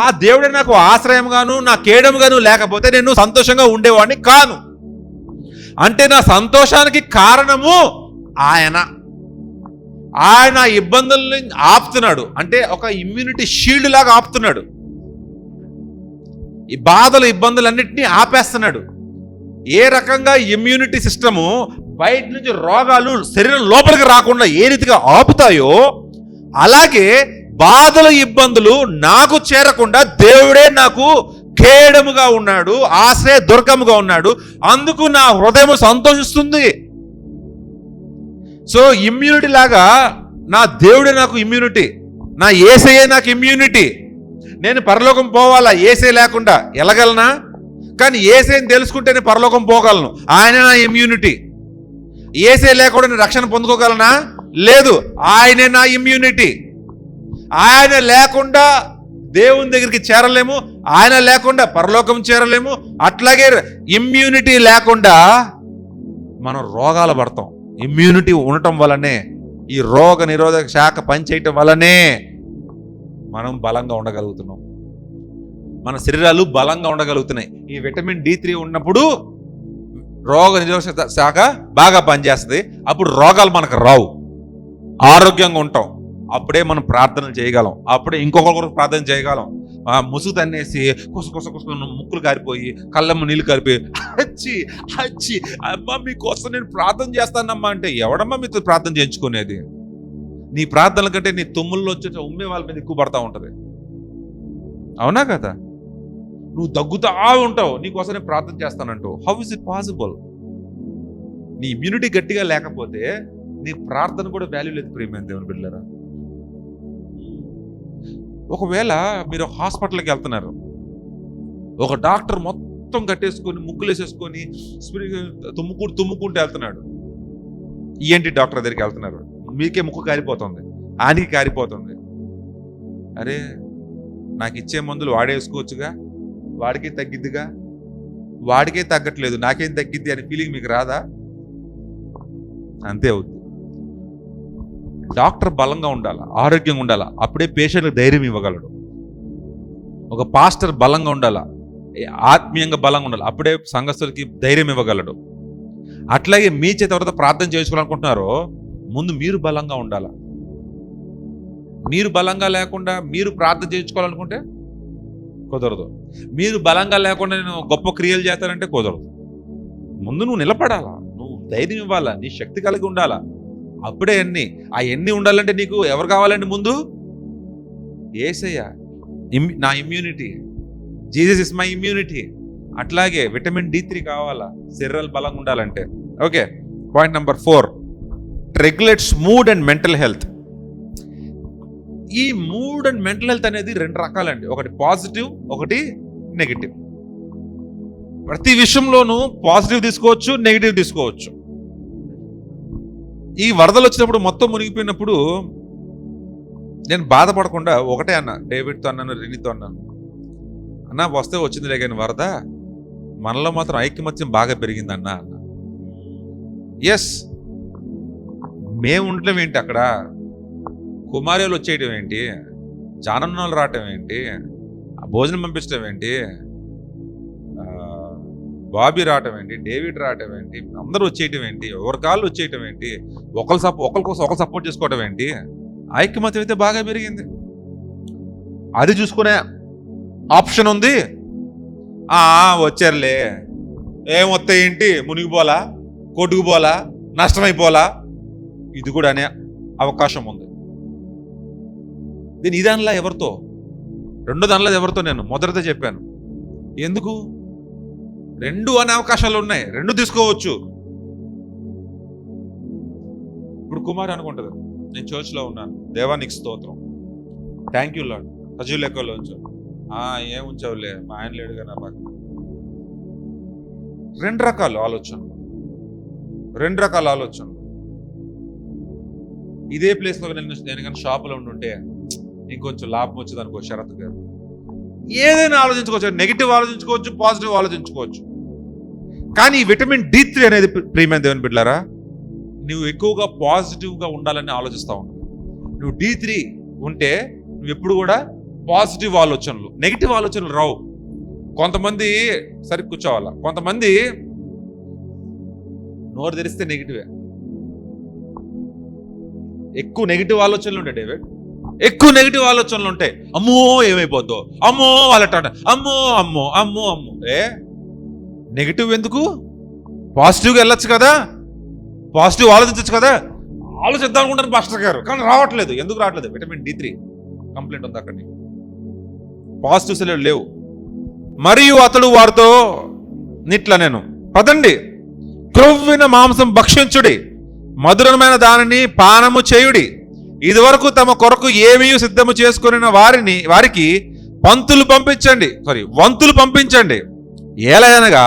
ఆ దేవుడే నాకు ఆశ్రయంగాను నా కేడముగాను లేకపోతే నేను సంతోషంగా ఉండేవాడిని కాను. అంటే నా సంతోషానికి కారణము ఆయన ఇబ్బందుల్ని ఆపుతున్నాడు. అంటే ఒక ఇమ్యూనిటీ షీల్డ్ లాగా ఆపుతున్నాడు. ఈ బాధలు ఇబ్బందులన్నింటినీ ఆపేస్తున్నాడు. ఏ రకంగా ఇమ్యూనిటీ సిస్టము బయట నుంచి రోగాలు శరీరం లోపలికి రాకుండా ఏ రీతిగా ఆపుతాయో, అలాగే బాధలు ఇబ్బందులు నాకు చేరకుండా దేవుడే నాకు కేడముగా ఉన్నాడు, ఆశ్రయ దుర్గముగా ఉన్నాడు. అందుకు నా హృదయం సంతోషిస్తుంది. సో ఇమ్యూనిటీ లాగా నా దేవుడే నాకు ఇమ్యూనిటీ, నా యేసయ్యే నాకు ఇమ్యూనిటీ. నేను పరలోకం పోవాలా యేసే లేకుండా? ఎలాగలనా? కానీ యేసేని తెలుసుకుంటే నేను పరలోకం పోగలను. ఆయన నా ఇమ్యూనిటీ. యేసే లేకుండా నేను రక్షణ పొందుకోగలనా? లేదు, ఆయనే నా ఇమ్యూనిటీ. ఆయన లేకుండా దేవుని దగ్గరికి చేరలేము, ఆయన లేకుండా పరలోకం చేరలేము. అట్లాగే ఇమ్యూనిటీ లేకుండా మనం రోగాలు పడతాం. ఇమ్యూనిటీ ఉండటం వల్లనే, ఈ రోగ నిరోధక శాఖ పనిచేయటం వల్లనే మనం బలంగా ఉండగలుగుతున్నాం, మన శరీరాలు బలంగా ఉండగలుగుతున్నాయి. ఈ విటమిన్ D3 ఉన్నప్పుడు రోగ నిరోధక శాఖ బాగా పనిచేస్తుంది. అప్పుడు రోగాలు మనకు రావు, ఆరోగ్యంగా ఉంటాం. అప్పుడే మనం ప్రార్థనలు చేయగలం, అప్పుడే ఇంకొకరు ప్రార్థన చేయగలం. ముసుగు తన్నేసి కొస ముక్కులు కారిపోయి కళ్ళమ్మ నీళ్ళు కారిపోయి హచ్చి అమ్మ మీకోసం నేను ప్రార్థన చేస్తానమ్మా అంటే ఎవడమ్మా మీతో ప్రార్థన చేయించుకునేది? నీ ప్రార్థనల కంటే నీ తుమ్ముల్లో వచ్చే ఉమ్మే వాళ్ళ మీద ఎక్కువ పడతా ఉంటుంది. అవునా కదా? నువ్వు దగ్గుతా ఉంటావు, నీకోసం నేను ప్రార్థన చేస్తానంటూ. How is it possible? నీ ఇమ్యూనిటీ గట్టిగా లేకపోతే నీ ప్రార్థన కూడా వాల్యూ లేదు ప్రియమైన దేవుని బిడ్డలారా. ఒకవేళ మీరు హాస్పిటల్కి వెళ్తున్నారు, ఒక డాక్టర్ మొత్తం కట్టేసుకొని ముక్కులు వేసేసుకొని తుమ్ముకుంటూ వెళ్తున్నాడు. ఏంటి డాక్టర్ దగ్గరికి వెళ్తున్నారు, మీకే ముక్కు కారిపోతుంది, ఆయనకి కారిపోతుంది. అరే నాకు ఇచ్చే మందులు వాడే వేసుకోవచ్చుగా, వాడికే తగ్గిద్దిగా, వాడికే తగ్గట్లేదు నాకేం తగ్గిద్ది అనే ఫీలింగ్ మీకు రాదా? అంతే అవుద్ది. డాక్టర్ బలంగా ఉండాలి, ఆరోగ్యంగా ఉండాలి, అప్పుడే పేషెంట్కి ధైర్యం ఇవ్వగలడు. ఒక పాస్టర్ బలంగా ఉండాలి, ఆత్మీయంగా బలంగా ఉండాలి, అప్పుడే సంఘస్థులకి ధైర్యం ఇవ్వగలడు. అట్లాగే మీ చేత ఎవరైతే ప్రార్థన చేసుకోవాలనుకుంటున్నారో ముందు మీరు బలంగా ఉండాలి. మీరు బలంగా లేకుండా మీరు ప్రార్థన చేయించుకోవాలనుకుంటే కుదరదు. మీరు బలంగా లేకుండా నేను గొప్ప క్రియలు చేస్తానంటే కుదరదు. ముందు నువ్వు నిలబడాలా, నువ్వు ధైర్యం ఇవ్వాలా, నీ శక్తి కలిగి ఉండాలా. అప్పుడే ఆ ఎన్ని ఉండాలంటే నీకు ఎవరు కావాలండి? ముందు యేసయ్య, నా immunity. Jesus is my immunity. అట్లాగే విటమిన్ D3 కావాలా శరీరాలు బలంగా ఉండాలంటే. Okay, point number 4, regulates mood and mental health. ఈ మూడ్ అండ్ మెంటల్ హెల్త్ అనేది 2 రకాలండి. ఒకటి పాజిటివ్, ఒకటి నెగిటివ్. ప్రతి విషయంలోనూ పాజిటివ్ తీసుకోవచ్చు, నెగిటివ్ తీసుకోవచ్చు. ఈ వరదలు వచ్చినప్పుడు మొత్తం మునిగిపోయినప్పుడు నేను బాధపడకుండా ఒకటే అన్నా, డేవిడ్తో అన్నాను, రెనీతో అన్నాను, అన్నా వస్తే వచ్చిందిలే కానీ వరద, మనలో మాత్రం ఐక్యమత్యం బాగా పెరిగిందన్నా అన్న. ఎస్, మేము ఉండటం ఏంటి అక్కడ, కుమార్యాలు వచ్చేయటం ఏంటి, జానన్నాలు రావటం ఏంటి, భోజనం పంపించడం ఏంటి, బాబీ రావటం ఏంటి, డేవిడ్ రావటం ఏంటి, అందరూ వచ్చేయటం ఏంటి, ఎవరి కాళ్ళు వచ్చేయటం ఏంటి, ఒకరి కోసం ఒకరు సపోర్ట్ చేసుకోవటం ఏంటి, ఐక్యమత్యం అయితే బాగా పెరిగింది. అది చూసుకునే ఆప్షన్ ఉంది. వచ్చారులే, ఏమొస్తాయి ఏంటి, మునిగిపోలా, కొట్టుకుపోలా, నష్టమైపోలా, ఇది కూడా అనే అవకాశం ఉంది. దీని ఇదానిలా ఎవరితో, రెండో దానిలో ఎవరితో, నేను మొదటిదే చెప్పాను. ఎందుకు 2 అనే అవకాశాలు ఉన్నాయి, 2 తీసుకోవచ్చు. ఇప్పుడు కుమార్ అనుకుంటుంది, నేను చర్చ్లో ఉన్నాను, దేవానికి స్తోత్రం, థ్యాంక్ యూ లార్డ్, సజీవ లెక్కలో ఉంచావు, ఏం ఉంచావులే, మా ఆయన లేడుగా నా పక్కన. 2 రకాల ఆలోచనలు, 2 రకాల ఆలోచనలు. ఇదే ప్లేస్లో నేను కానీ షాపులో ఉండుంటే ఇంకొంచెం లాభం వచ్చేది అనుకో, శరత్ గారు, ఏదైనా ఆలోచించుకోవచ్చు, నెగిటివ్ ఆలోచించుకోవచ్చు, పాజిటివ్ ఆలోచించుకోవచ్చు. కానీ విటమిన్ D3 అనేది ప్రియమైన దేవుని బిడ్డలారా, నువ్వు ఎక్కువగా పాజిటివ్గా ఉండాలని ఆలోచిస్తూ ఉంటావు. నువ్వు D3 ఉంటే నువ్వు ఎప్పుడు కూడా పాజిటివ్ ఆలోచనలు, నెగిటివ్ ఆలోచనలు రావు. కొంతమంది సరి కూర్చోవాలా, కొంతమంది నోరు తెరిస్తే నెగిటివే, ఎక్కువ నెగిటివ్ ఆలోచనలు ఉంటాయి. డేవిడ్, ఎక్కువ నెగిటివ్ ఆలోచనలు ఉంటాయి. అమ్మో ఏమైపోద్దో, అమ్మో వాళ్ళట, అమ్మో అమ్మో అమ్మో అమ్మో. నెగిటివ్ ఎందుకు, పాజిటివ్గా వెళ్ళొచ్చు కదా, పాజిటివ్ ఆలోచించచ్చు కదా. ఆలోచిద్దాం అనుకుంటాను పాస్టర్ గారు, కానీ రావట్లేదు. ఎందుకు రావట్లేదు? విటమిన్ D3 కంప్లైంట్ ఉంది అక్కడ, పాజిటివ్ సెల్ లేవు. మరియు అతడు వారితో నిట్లా, నేను పదండి, క్రొవ్విన మాంసం భక్షించుడి, మధురమైన దానిని పానము చేయుడి, ఇదివరకు తమ కొరకు ఏమీ సిద్ధము చేసుకుని వారికి వంతులు పంపించండి. ఏలయనగా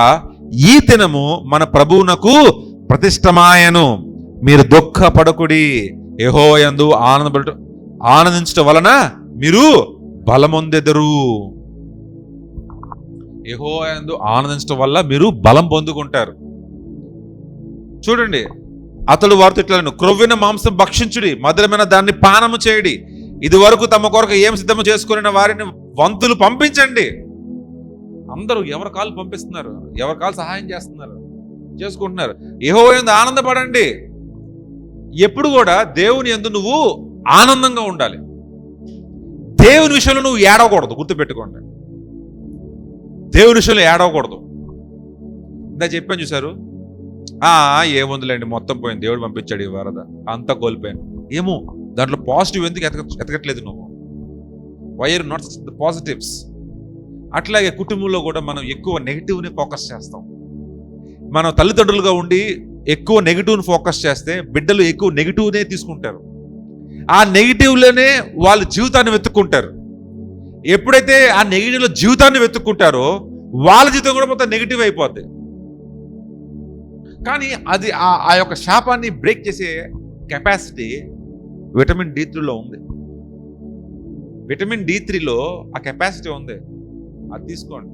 ఈ దినము మన ప్రభువునకు ప్రతిష్టమాయను. మీరు దుఃఖపడకుడి, యెహోవా యందు ఆనందించటం వలన మీరు బలమొందెదరు. యెహోవా యందు ఆనందించటం వల్ల మీరు బలం పొందుకుంటారు. చూడండి, అతడు వారితో ఇట్లా, క్రొవ్విన మాంసం భక్షించుడి, మధురమైన దాన్ని పానము చేయడి, ఇది వరకు తమ కొరకు ఏం సిద్ధము చేసుకుని వారిని వంతులు పంపించండి. అందరూ ఎవరి కాళ్ళు పంపిస్తున్నారు, ఎవరి కాళ్ళు సహాయం చేసుకుంటున్నారు. యెహోవా యందు ఆనందపడండి. ఎప్పుడు కూడా దేవుని యందు నువ్వు ఆనందంగా ఉండాలి. దేవుని విషయంలో నువ్వు ఏడవకూడదు, గుర్తుపెట్టుకోండి. దేవుని విషయంలో ఏడవకూడదు. ఇందా చెప్పాను చూసారు, ఏముందిలేండి మొత్తం పోయింది, దేవుడు పంపించాడు ఈ వరద, అంతా కోల్పోయాను. ఏమో దాంట్లో పాజిటివ్ ఎందుకు ఎతకట్లేదు నువ్వు? Why are not the positives? అట్లాగే కుటుంబంలో కూడా మనం ఎక్కువ నెగిటివ్ని ఫోకస్ చేస్తాం. మనం తల్లిదండ్రులుగా ఉండి ఎక్కువ నెగిటివ్ని ఫోకస్ చేస్తే బిడ్డలు ఎక్కువ నెగిటివ్నే తీసుకుంటారు. ఆ నెగిటివ్లోనే వాళ్ళ జీవితాన్ని వెతుక్కుంటారు. ఎప్పుడైతే ఆ నెగిటివ్లో జీవితాన్ని వెతుక్కుంటారో వాళ్ళ జీవితం కూడా మొత్తం నెగిటివ్ అయిపోద్ది. కానీ అది ఆ యొక్క శాపాన్ని బ్రేక్ చేసే కెపాసిటీ విటమిన్ D3లో ఉంది. విటమిన్ D3లో ఆ కెపాసిటీ ఉంది, అది తీసుకోండి.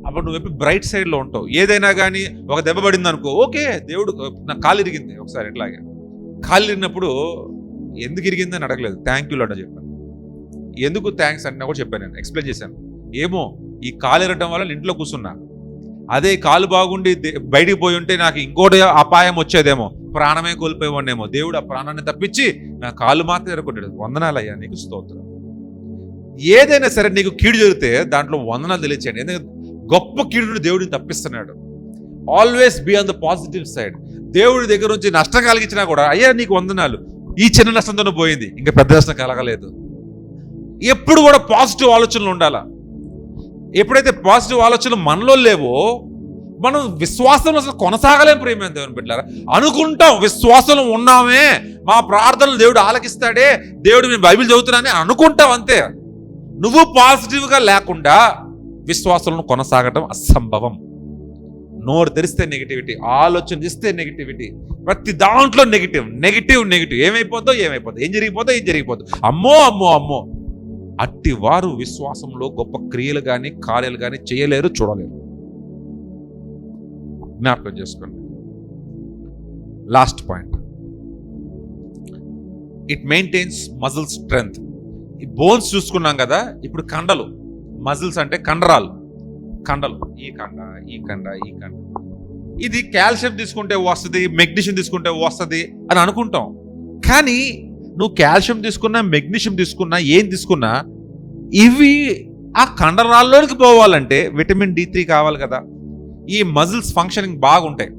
అప్పుడు నువ్వు ఎప్పుడు బ్రైట్ సైడ్లో ఉంటావు. ఏదైనా కానీ ఒక దెబ్బ పడింది అనుకో, ఓకే దేవుడు, నాకు కాలు ఇరిగింది ఒకసారి, ఇట్లాగే కాలు ఇరిగినప్పుడు ఎందుకు ఇరిగిందని అడగలేదు, థ్యాంక్ యూ లాడ్ అని చెప్పాను. ఎందుకు థ్యాంక్స్ అంటే కూడా చెప్పాను, నేను ఎక్స్ప్లెయిన్ చేశాను. ఏమో ఈ కాలు ఇరగటం వల్ల ఇంట్లో కూర్చున్నా, అదే కాలు బాగుండి బయటికి పోయి ఉంటే నాకు ఇంకోటి అపాయం వచ్చేదేమో, ప్రాణమే కోల్పోయేవాడినేమో. దేవుడు ఆ ప్రాణాన్ని తప్పించి నా కాలు మాత్రం ఎరగొట్టాడు. వందనాలయ్యా, నీకు స్తోత్రం. ఏదైనా సరే నీకు కీడు జరిగితే దాంట్లో వందనాలు తెలియచేయండి. ఎందుకంటే గొప్ప కీడుని దేవుడిని తప్పిస్తున్నాడు. Always be on the positive side. దేవుడి దగ్గర నుంచి నష్టం కలిగించినా కూడా అయ్యా నీకు వందనాలు, ఈ చిన్న నష్టంతోనే పోయింది, ఇంకా పెద్ద నష్టం కలగలేదు. ఎప్పుడు కూడా పాజిటివ్ ఆలోచనలు ఉండాలా. ఎప్పుడైతే పాజిటివ్ ఆలోచనలు మనలో లేవో మనం విశ్వాసంలో అసలు కొనసాగలేం. ప్రేమ దేవుని బిడ్డలారా, అనుకుంటాం విశ్వాసంలో ఉన్నామే, మా ప్రార్థనలు దేవుడు ఆలకిస్తాడే, దేవుడు నేను బైబిల్ చదువుతున్నానని అనుకుంటాం అంతే. నువ్వు పాజిటివ్గా లేకుండా విశ్వాసంలో కొనసాగటం అసంభవం. నోరు తెరిస్తే నెగిటివిటీ, ఆలోచన చేస్తే నెగిటివిటీ, ప్రతి దాంట్లో నెగిటివ్ నెగిటివ్ నెగిటివ్. ఏమైపోద్దో, ఏం జరిగిపోద్దో, అమ్మో. అట్టి వారు విశ్వాసంలో గొప్ప క్రియలు కానీ కార్యాలు కానీ చేయలేరు, చూడలేరు. జ్ఞాపకం చేసుకోండి. Last point, it maintains muscle strength. ఈ బోన్స్ చూసుకున్నాం కదా, ఇప్పుడు కండలు, మజిల్స్ అంటే కండరాలు, కండలు, ఈ కండ. ఇది కాల్షియం తీసుకుంటే వస్తుంది, మెగ్నీషియం తీసుకుంటే వస్తుంది అని అనుకుంటాం. కానీ నువ్వు కాల్షియం తీసుకున్నా, మెగ్నీషియం తీసుకున్నా, ఏం తీసుకున్నా ఇవి ఆ కండరాల్లోనికి పోవాలంటే విటమిన్ D3 కావాలి కదా. ఈ మజిల్స్ ఫంక్షనింగ్ బాగుంటాయి.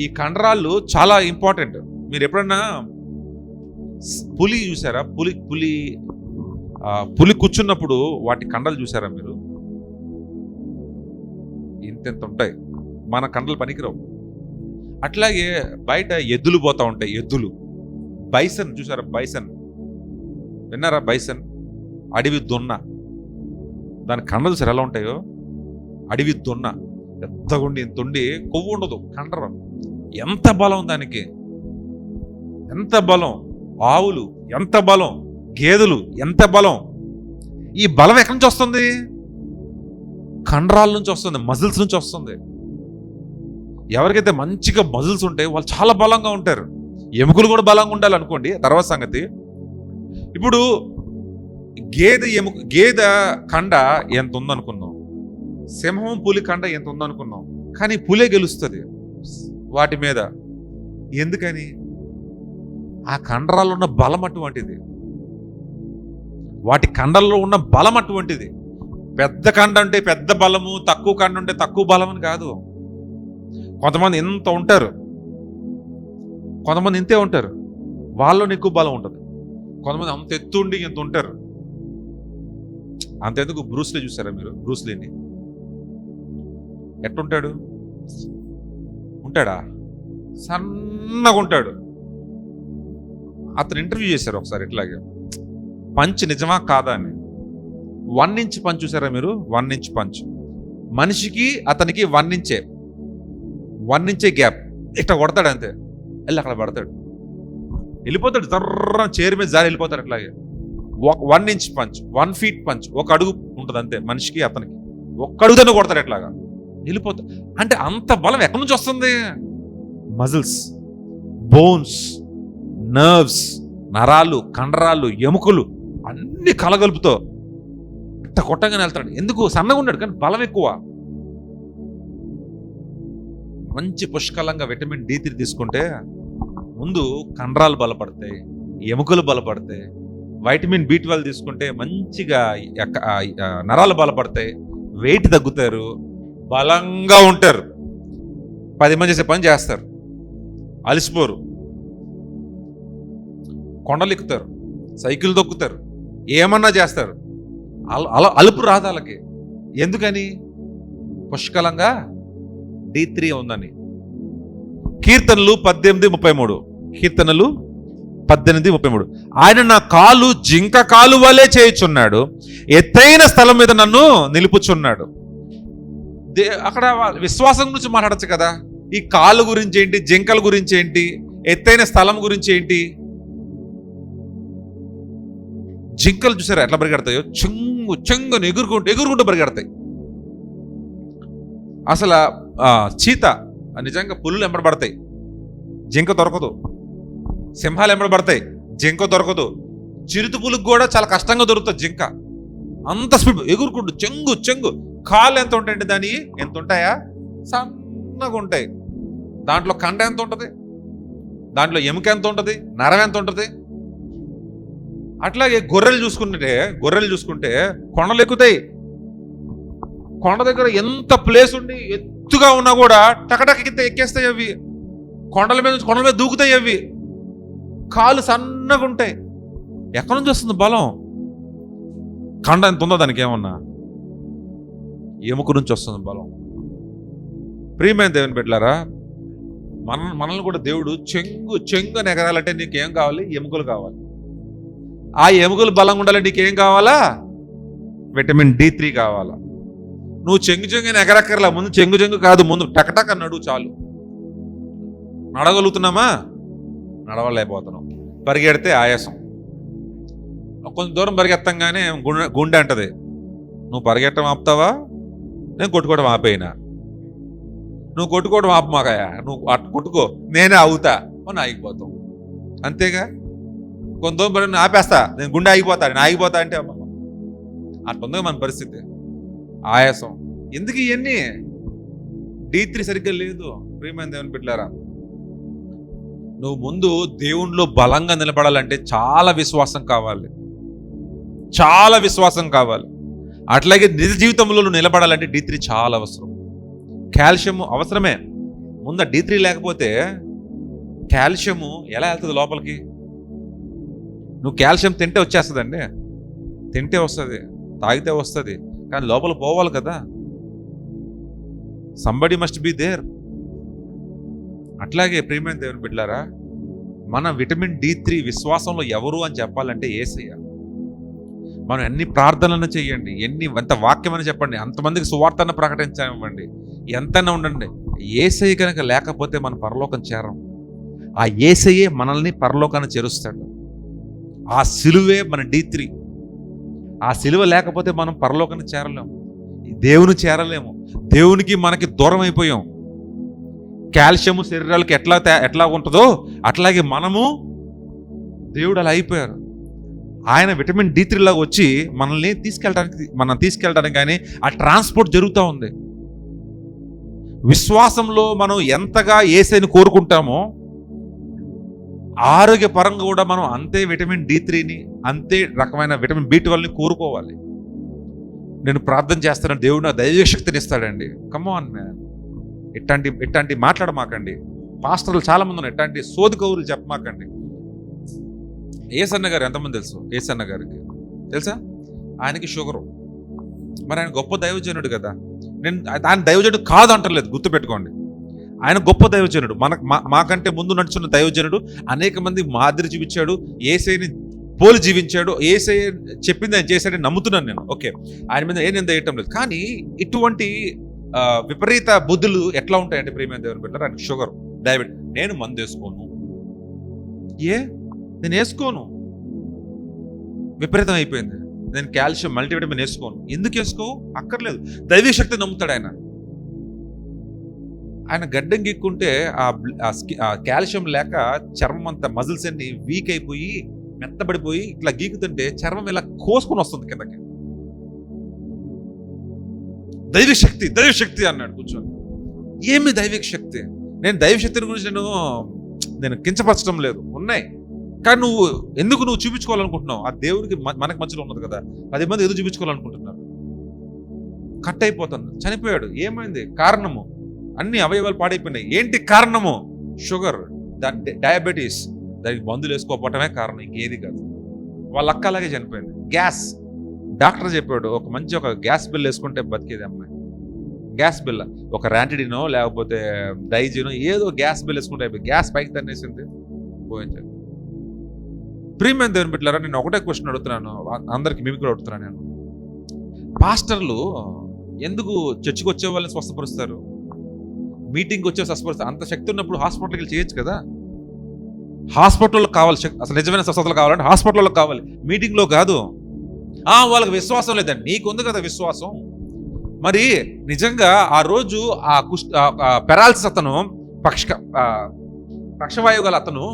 ఈ కండరాలు చాలా ఇంపార్టెంట్. మీరు ఎప్పుడన్నా పులి చూసారా? పులి కూర్చున్నప్పుడు వాటి కండలు చూసారా మీరు? ఇంతెంత ఉంటాయి, మన కండలు పనికిరావు. అట్లాగే బయట ఎద్దులు పోతా ఉంటాయి, ఎద్దులు. బైసన్ చూసారా? బైసన్ విన్నారా? బైసన్ అడవి దున్న, దాని కండలు చూసారు ఎలా ఉంటాయో? అడవి దున్న పెద్దగుండి, ఇంతుండి, కొవ్వు ఉండదు, కండరం. ఎంత బలం దానికి, ఎంత బలం! ఆవులు ఎంత బలం, గేదెలు ఎంత బలం. ఈ బలం ఎక్కడి నుంచి వస్తుంది? కండరాల నుంచి వస్తుంది, మజిల్స్ నుంచి వస్తుంది. ఎవరికైతే మంచిగా మజిల్స్ ఉంటాయి వాళ్ళు చాలా బలంగా ఉంటారు. ఎముకలు కూడా బలంగా ఉండాలి అనుకోండి, తర్వాత సంగతి. ఇప్పుడు గేదె కండ ఎంత ఉందనుకున్నాం, సింహం పులి కండ ఎంత ఉందనుకున్నాం, కానీ పులే గెలుస్తుంది వాటి మీద. ఎందుకని? ఆ కండరాల్లో ఉన్న బలం అటువంటిది, వాటి కండల్లో ఉన్న బలం అటువంటిది. పెద్ద కండ అంటే పెద్ద బలము, తక్కువ కండ ఉంటే తక్కువ బలం అని కాదు. కొంతమంది ఇంత ఉంటారు, కొంతమంది ఇంతే ఉంటారు, వాళ్ళలో ఎక్కువ బలం ఉంటుంది. కొంతమంది అంత ఎత్తు ఉండి ఇంత ఉంటారు. అంతెందుకు బ్రూస్లీ చూసారా మీరు? బ్రూస్లీని ఎట్టుంటాడు? ఉంటాడా? సన్నగా ఉంటాడు. అతను ఇంటర్వ్యూ చేశారు ఒకసారి ఇట్లాగే, పంచ్ నిజమా కాదా అని. 1 ఇంచ్ పంచ్ చూసారా మీరు? 1 ఇంచ్ పంచ్ మనిషికి అతనికి 1 ఇంచే గ్యాప్. ఇట్లా కొడతాడు అంతే, వెళ్ళి అక్కడ పడతాడు, వెళ్ళిపోతాడు, తర్ర చైర్ మీద జారి వెళ్ళిపోతాడు. అట్లాగే 1 ఇంచ్ పంచ్, 1 ఫీట్ పంచ్, 1 అడుగు ఉంటుంది అంతే మనిషికి అతనికి. 1 అడుగుతోనే కొడతాడు, ఎట్లాగా వెళ్ళిపోతాడు. అంటే అంత బలం ఎక్కడి నుంచి వస్తుంది? మజిల్స్, బోన్స్, నర్వ్స్, నరాలు, కండరాలు, ఎముకలు అన్ని కలగలుపుతో ఇట్ట కొట్టగానే వెళ్తాడు. ఎందుకు? సన్నగా ఉన్నాడు కానీ బలం ఎక్కువ. మంచి పుష్కలంగా విటమిన్ D3 తీసుకుంటే ముందు కండరాలు బలపడతాయి, ఎముకలు బలపడతాయి. వైటమిన్ B12 తీసుకుంటే మంచిగా నరాలు బలపడతాయి, వెయిట్ తగ్గుతారు, బలంగా ఉంటారు, 10 మంది చేసే పని చేస్తారు, అలసిపోరు, కొండలు ఎక్కుతారు, సైకిల్ తొక్కుతారు, ఏమన్నా చేస్తారు. అలుపు రాదు వాళ్ళకి. ఎందుకని? పుష్కలంగా D3 ఉందని. కీర్తనలు 18:33 ఆయన నా కాలు జింక కాలు వలె చేయుచున్నాడు, ఎత్తైన స్థలం మీద నన్ను నిలుపుచున్నాడు. అక్కడ విశ్వాసం గురించి మాట్లాడచ్చు కదా. ఈ కాలు గురించి ఏంటి, జింకల గురించి ఏంటి, ఎత్తైన స్థలం గురించి ఏంటి? జింకలు చూసారా ఎట్లా పరిగెడతాయో? చెంగుని ఎగురుకుంటూ పరిగెడతాయి. అసలు చీత నిజంగా పులులు ఎంబడబడతాయి, జింక దొరకదు. సింహాలు ఎంబడబడతాయి, జింక దొరకదు. చిరుత పులుకు కూడా చాలా కష్టంగా దొరుకుతుంది జింక. అంత స్పీడ్ ఎగురుకుంటూ చెంగు. కాళ్ళు ఎంత ఉంటాయండి దాని? ఎంత ఉంటాయా? సన్నగా ఉంటాయి. దాంట్లో కండ ఎంత ఉంటుంది, దాంట్లో ఎముక ఎంత ఉంటుంది, నరం ఎంత ఉంటుంది. అట్లాగే గొర్రెలు చూసుకుంటే కొండలు ఎక్కుతాయి. కొండ దగ్గర ఎంత ప్లేస్ ఉండి ఎత్తుగా ఉన్నా కూడా టకటక కింద ఎక్కేస్తాయి అవి. కొండల మీద దూకుతాయి అవి, కాళ్ళు సన్నగా ఉంటాయి. ఎక్కడి నుంచి వస్తుంది బలం? కండ ఎంత ఉందో దానికి ఏమన్నా, ఎముక నుంచి వస్తుంది బలం. ప్రియమైన దేవుని బిడ్డలారా, మనల్ని కూడా దేవుడు చెంగు ఎగరాలంటే నీకేం కావాలి? ఎముకలు కావాలి. ఆ ఎముకలు బలంగా ఉండాలంటే నీకేం కావాలా? విటమిన్ D3 కావాలా. నువ్వు చెంగుని ఎగరక్కర్లా, ముందు చెంగు కాదు, ముందు టకటక నడువు చాలు. నడగలుగుతున్నామా? నడవలేకపోతున్నాం. పరిగెడితే ఆయాసం. కొంచెం దూరం పరిగెత్తంగానే గుండె అంటది, నువ్వు పరిగెట్టడం ఆపుతావా, నేను కొట్టుకోవడం ఆపేయినా. నువ్వు కొట్టుకోవడం ఆపమాకాయా, నువ్వు అటు కొట్టుకో, నేనే అవుతా అని ఆగిపోతావు. అంతేగా, కొంత దూరం పరిగె ఆపేస్తా, నేను గుండె నేను ఆగిపోతా అంటే అట్లుంది మన పరిస్థితి. ఆయాసం. ఎందుకు ఇవన్నీ? D3 సరిగ్గా లేదు. ప్రియమైన దేవుని బిడ్డలారా, నువ్వు ముందు దేవునిలో బలంగా నిలబడాలంటే చాలా విశ్వాసం కావాలి, చాలా విశ్వాసం కావాలి. అట్లాగే నిజ జీవితంలో నువ్వు నిలబడాలంటే D3 చాలా అవసరం. కాల్షియం అవసరమే. ముందు D3 లేకపోతే కాల్షియము ఎలా వెళ్తుంది లోపలికి? నువ్వు కాల్షియం తింటే వచ్చేస్తుందండి, తింటే వస్తుంది, తాగితే వస్తుంది, కానీ లోపల పోవాలి కదా. Somebody must be there. అట్లాగే ప్రియమైన దేవుని బిడ్డలారా, మన విటమిన్ D3 విశ్వాసంలో ఎవరు అని చెప్పాలంటే యేసయ్య. మనం ఎన్ని ప్రార్థనలు చేయండి, ఎంత వాక్యం అని చెప్పండి, అంతమందికి సువార్తను ప్రకటించనివ్వండి, ఎంతైనా ఉండండి, యేసయ్య కనుక లేకపోతే మన పరలోకం చేరం. ఆ యేసయ్యే మనల్ని పరలోకాన్ని చేరుస్తాడు. ఆ సిలువే మన D3. ఆ సిలువ లేకపోతే మనం పరలోకాన్ని చేరలేము, దేవుని చేరలేము. దేవునికి మనకి దూరం అయిపోయాం. కాల్షియము శరీరాలకి ఎట్లా ఉంటుందో అట్లాగే మనము దేవుడు అలా అయిపోయారు. ఆయన విటమిన్ D3 లాగా వచ్చి మనల్ని తీసుకెళ్ళడానికి కానీ ఆ ట్రాన్స్పోర్ట్ జరుగుతూ ఉంది. విశ్వాసంలో మనం ఎంతగా యేసయ్యని కోరుకుంటామో ఆరోగ్యపరంగా కూడా మనం అంతే విటమిన్ D3ని, అంతే రకమైన విటమిన్ B12ని కోరుకోవాలి. నేను ప్రార్థన చేస్తాను, దేవుడు నా దైవశక్తిని ఇస్తాడండి. కమ్ ఆన్ మ్యాన్, ఇట్లాంటి మాట్లాడమాకండి. పాస్టర్లు చాలా మంది ఉన్నారు, ఇట్లాంటి సోది కౌరులు చెప్పమాకండి. ఏసన్న గారు ఎంతమంది తెలుసు? ఏసన్న గారికి తెలుసా? ఆయనకి షుగరు. మరి ఆయన గొప్ప దైవజనుడు కదా. నేను ఆయన దైవజనుడు కాదు అంటలేదు, గుర్తుపెట్టుకోండి. ఆయన గొప్ప దైవజనుడు. మాకంటే ముందు నడుచున్న దైవజనుడు. అనేక మంది మాదిరి చూపించాడు, యేసయ్యని పోలి జీవించాడు, యేసయ్య చెప్పింది ఆయన చేశాడని నమ్ముతున్నాను నేను. ఓకే, ఆయన మీద ఏం నేను వేయటం లేదు. కానీ ఇటువంటి విపరీత బుద్ధులు ఎట్లా ఉంటాయంటే ప్రియమైన దేవుని బిడ్డలారా, ఆయనకు షుగర్, డయాబెటీస్. నేను మందు వేసుకోను, నేను వేసుకోను, విపరీతం అయిపోయింది. నేను కాల్షియం మల్టీవిటమిన్ వేసుకోను. ఎందుకు వేసుకో? అక్కర్లేదు, దైవీ శక్తి నమ్ముతాడు ఆయన. ఆయన గడ్డం గీక్కుంటే ఆ కాల్షియం లేక చర్మం అంతా మజిల్స్ అన్ని వీక్ అయిపోయి మెత్తబడిపోయి ఇట్లా గీకుతుంటే చర్మం ఇలా కోసుకొని వస్తుంది కిందకి. దైవ శక్తి అన్నాడు కూర్చొని. ఏమి దైవిక శక్తి? నేను దైవ శక్తిని గురించి నేను కించపరచడం లేదు, ఉన్నాయి. కానీ నువ్వు చూపించుకోవాలనుకుంటున్నావు? ఆ దేవుడికి మనకి మధ్యలో ఉన్నది కదా. 10 మంది ఎదురు చూపించుకోవాలనుకుంటున్నారు. కట్ అయిపోతుంది, చనిపోయాడు. ఏమైంది? కారణము అన్ని అవయవాలు పాడైపోయినాయి. ఏంటి కారణము? Sugar, diabetes. దానికి మందులు వేసుకోకపోవటమే కారణం, ఇంకేది కాదు. వాళ్ళ అక్క అలాగే చనిపోయింది. గ్యాస్, డాక్టర్ చెప్పాడు ఒక గ్యాస్ బిల్ వేసుకుంటే బతికేది అమ్మాయి. గ్యాస్ బిల్, ఒక ర్యాంటిడినో లేకపోతే డైజినో ఏదో గ్యాస్ బిల్ వేసుకుంటే గ్యాస్ పైకి తన్నేసింది, పోయింది. ప్రియమైన దేవుని బిడ్డలారా, నేను ఒకటే క్వశ్చన్ అడుగుతున్నాను, అందరికి మేము కూడా అడుగుతున్నాను. నేను పాస్టర్లు ఎందుకు చర్చికి వచ్చే వాళ్ళని స్వస్థపరుస్తారు, మీటింగ్కి వచ్చే స్వస్థపరుస్తారు? అంత శక్తి ఉన్నప్పుడు హాస్పిటల్కి వెళ్ళి చేయొచ్చు కదా. హాస్పిటల్లో కావాలి అసలు నిజమైన స్వస్థతలు కావాలంటే హాస్పిటల్లో కావాలి, మీటింగ్లో కాదు. వాళ్ళకి విశ్వాసం లేదండి, నీకుంది కదా విశ్వాసం. మరి నిజంగా ఆ రోజు ఆ పెరాలసిస్ అతను పక్షవాయువు గల అతను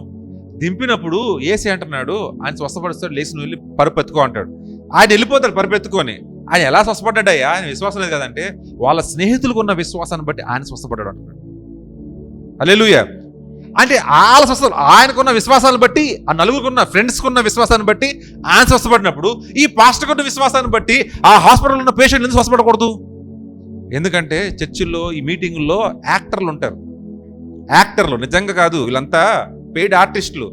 దింపినప్పుడు ఏసీ అంటున్నాడు, ఆయన స్వస్థపరుస్తాడు, లేచి నువ్వు వెళ్ళి పరుపెత్తుకో అంటాడు. ఆయన వెళ్ళిపోతాడు పరుపెత్తుకొని. ఆయన ఎలా స్వస్థపడ్డాడయ్యా? ఆయన విశ్వాసం లేదు కదంటే వాళ్ళ స్నేహితులకు ఉన్న విశ్వాసాన్ని బట్టి ఆయన స్వస్థపడ్డాడు అంటున్నాడు. హల్లెలూయా. అంటే వాళ్ళ స్వస్థ ఆయనకున్న విశ్వాసాన్ని బట్టి, ఆ నలుగురుకున్న ఫ్రెండ్స్కున్న విశ్వాసాన్ని బట్టి ఆయన స్వస్థపడినప్పుడు ఈ పాస్టర్కున్న విశ్వాసాన్ని బట్టి ఆ హాస్పిటల్లో ఉన్న పేషెంట్ ఎందుకు స్వస్థపడకూడదు? ఎందుకంటే చర్చిల్లో ఈ మీటింగుల్లో యాక్టర్లు ఉంటారు, యాక్టర్లు, నిజంగా కాదు, వీళ్ళంతా పెయిడ్ ఆర్టిస్టులు.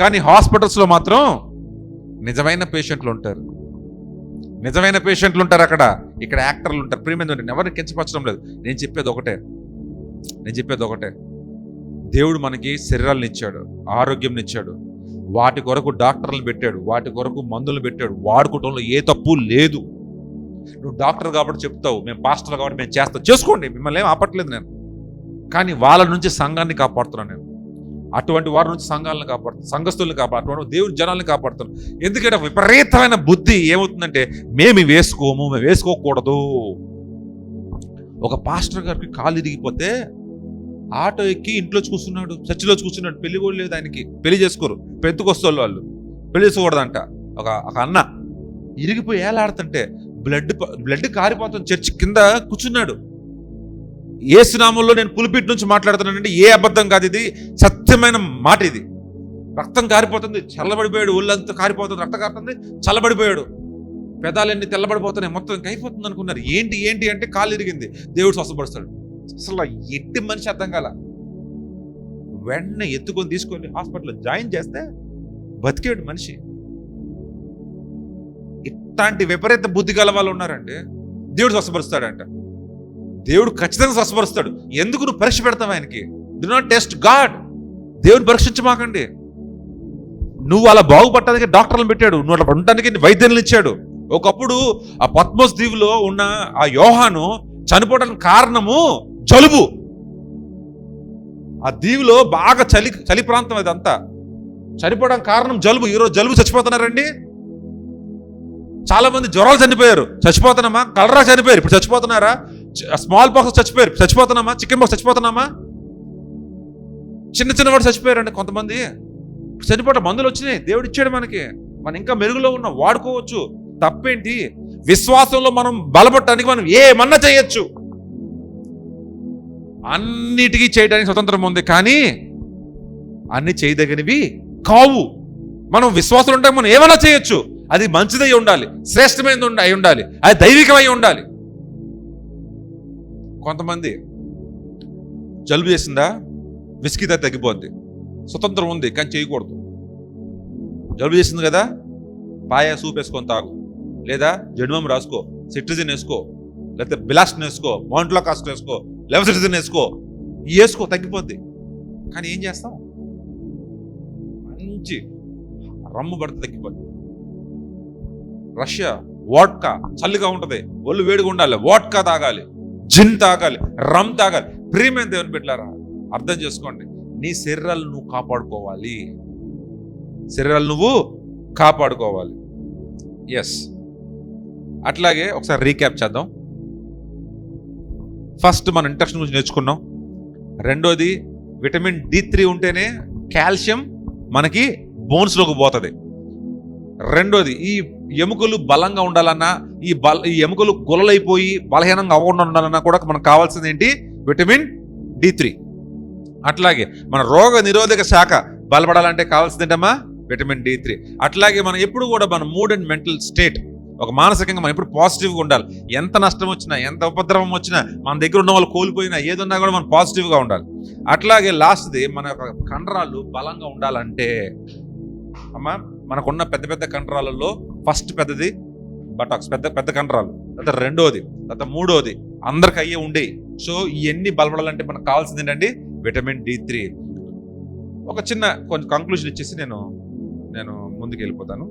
కానీ హాస్పిటల్స్లో మాత్రం నిజమైన పేషెంట్లు ఉంటారు, నిజమైన పేషెంట్లు ఉంటారు అక్కడ. ఇక్కడ యాక్టర్లు ఉంటారు, ప్రీమియం ఉంటారు. ఎవరిని కించపరచడం లేదు. నేను చెప్పేది ఒకటే, దేవుడు మనకి శరీరాలను ఇచ్చాడు, ఆరోగ్యం ఇచ్చాడు, వాటి కొరకు డాక్టర్లను పెట్టాడు, వాటి కొరకు మందులు పెట్టాడు. వాడుకోవటంలో ఏ తప్పు లేదు. నువ్వు డాక్టర్ కాబట్టి చెప్తావు, మేము పాస్టర్లు కాబట్టి మేము చేస్తాం, చేసుకోండి, మిమ్మల్ని ఏం ఆపట్లేదు నేను. కానీ వాళ్ళ నుంచి సంఘాన్ని కాపాడుతున్నాను నేను. అటువంటి వారి నుంచి సంఘాలను కాపాడుతాను, సంఘస్థుల్ని కాపాడుతున్నాను, దేవుడి జనాల్ని కాపాడుతాను. ఎందుకంటే విపరీతమైన బుద్ధి ఏమవుతుందంటే మేము వేసుకోకూడదు. ఒక పాస్టర్ గారికి కాలు ఇరిగిపోతే ఆటో ఎక్కి ఇంట్లో కూర్చున్నాడు, చర్చిలో కూర్చున్నాడు. పెళ్లి కూడా లేదు ఆయనకి, పెళ్లి చేసుకోరు, పెంతుకొస్తోళ్ళు వాళ్ళు, పెళ్లి చేసుకోకూడదంట. ఒక అన్న ఇరిగిపోయి ఏలాడుతుంటే బ్లడ్ కారిపోతుంది, చర్చి కింద కూర్చున్నాడు. యేసునామంలో నేను పులిపిట్ నుంచి మాట్లాడుతున్నానంటే ఏ అబద్ధం కాదు, ఇది సత్యమైన మాట. ఇది రక్తం కారిపోతుంది, చల్లబడిపోయాడు, ఒళ్ళంతా కారిపోతుంది, రక్తం కారుతుంది, చల్లబడిపోయాడు, పెదాలన్నీ తెల్లబడిపోతున్నాయి, మొత్తం ఇంకా అయిపోతుంది అనుకున్నారు. ఏంటి అంటే కాలు ఇరిగింది, దేవుడు స్వస్థపరుస్తాడు. అసలు ఎట్టి మనిషి అర్థం కాల. వెంటనే ఎత్తుకొని తీసుకొని హాస్పిటల్లో జాయిన్ చేస్తే బతికేడు మనిషి. ఇట్లాంటి విపరీత బుద్ధి గల వాళ్ళు ఉన్నారంటే దేవుడు స్వస్థపరుస్తాడంట. దేవుడు ఖచ్చితంగా స్వస్థపరుస్తాడు. ఎందుకు నువ్వు పరీక్ష పెడతావు ఆయనకి? Do not test God. దేవుని పరీక్షించమాకండి. నువ్వు అలా బాగుపడటానికి డాక్టర్లను పెట్టాడు, నువ్వు అలా ఉండటానికి వైద్యులను ఇచ్చాడు. ఒకప్పుడు ఆ పద్మోస్ దీవులో ఉన్న ఆ యోహాను చనిపోవడానికి కారణము జలుబు. ఆ దీవులో బాగా చలి ప్రాంతం అదంతా, చనిపోవడానికి కారణం జలుబు. ఈరోజు జలుబు చచ్చిపోతున్నారండి. చాలా మంది జ్వరాలు చనిపోయారు, చచ్చిపోతున్నామా? కలరా చనిపోయారు, ఇప్పుడు చచ్చిపోతున్నారా? స్మాల్ పాక్స్ చచ్చిపోతున్నామా? చికెన్ పాక్స్ చచ్చిపోతున్నామా? చిన్న వాడు చచ్చిపోయారండి కొంతమంది. చనిపోవడం మందులు వచ్చినాయి, దేవుడు ఇచ్చాడు మనకి, మనం ఇంకా మెరుగులో ఉన్నాం, వాడుకోవచ్చు. తప్పేంటి? విశ్వాసంలో మనం బలపడటానికి మనం ఏమన్నా చేయొచ్చు, అన్నిటికీ చేయడానికి స్వతంత్రం ఉంది. కానీ అన్ని చేయదగినవి కావు. మనం విశ్వాసం ఉంటే మనం ఏమైనా చేయొచ్చు. అది మంచిదై ఉండాలి, శ్రేష్టమైనది అయి ఉండాలి, అది దైవికమై ఉండాలి. కొంతమంది జలుబు చేసిందా, విస్కీతో తగ్గిపోద్ది, స్వతంత్రం ఉంది కానీ చేయకూడదు. జలుబు చేసింది కదా, పాయా సూప్ వేసుకొని తాగు, లేదా జెడ్మమ్ రాసుకో, సిట్రిజిన్ వేసుకో, లేకపోతే బిలాస్టిన్ వేసుకో, మౌంట్లో కాస్ట్ వేసుకో, లెవసిట్రిజిన్ వేసుకో, తగ్గిపోద్ది. కానీ ఏం చేస్తాం? మంచి రమ్ము పడితే తగ్గిపోద్ది. రష్యా వాడ్కా చల్లిగా ఉంటుంది, ఒళ్ళు వేడిగా ఉండాలి, వాడ్కా తాగాలి, జిన్ తాగాలి, రమ్ తాగాలి. ప్రియమైన దేవుని బిడ్డలారా, అర్థం చేసుకోండి, నీ శరీరాలు నువ్వు కాపాడుకోవాలి, ఎస్. అట్లాగే ఒకసారి రీక్యాప్ చేద్దాం. ఫస్ట్ మనం ఇంట్రడక్షన్ గురించి నేర్చుకున్నాం. రెండోది, విటమిన్ D3 ఉంటేనే కాల్షియం మనకి బోన్స్లోకి పోతుంది. రెండోది, ఈ ఎముకలు బలంగా ఉండాలన్నా, ఈ ఎముకలు గులలైపోయి బలహీనంగా అవ్వకుండా ఉండాలన్నా కూడా మనకు కావాల్సింది ఏంటి? Vitamin D3. అట్లాగే మన రోగ నిరోధక శాఖ బలపడాలంటే కావాల్సింది ఏంటమ్మా? Vitamin D3. అట్లాగే మనం ఎప్పుడు కూడా మన మూడ్ అండ్ మెంటల్ స్టేట్, ఒక మానసికంగా మనం ఎప్పుడు పాజిటివ్గా ఉండాలి. ఎంత నష్టం వచ్చినా, ఎంత ఉపద్రవం వచ్చినా, మన దగ్గర ఉన్న వాళ్ళు కోల్పోయినా, ఏదన్నా కూడా మనం పాజిటివ్గా ఉండాలి. అట్లాగే లాస్ట్ది, మన యొక్క కండరాలు బలంగా ఉండాలంటే అమ్మా, మనకున్న పెద్ద కండరాలలో ఫస్ట్ పెద్దది బటాక్స్, పెద్ద కండరాలు, తర్వాత రెండోది, తర్వాత మూడోది, అందరికి అయ్యే ఉండే. సో ఇవన్నీ బలపడాలంటే మనకు కావాల్సింది ఏంటండి? Vitamin D3. ఒక చిన్న కొంచెం కంక్లూజన్ ఇచ్చేసి నేను ముందుకు వెళ్ళిపోతాను.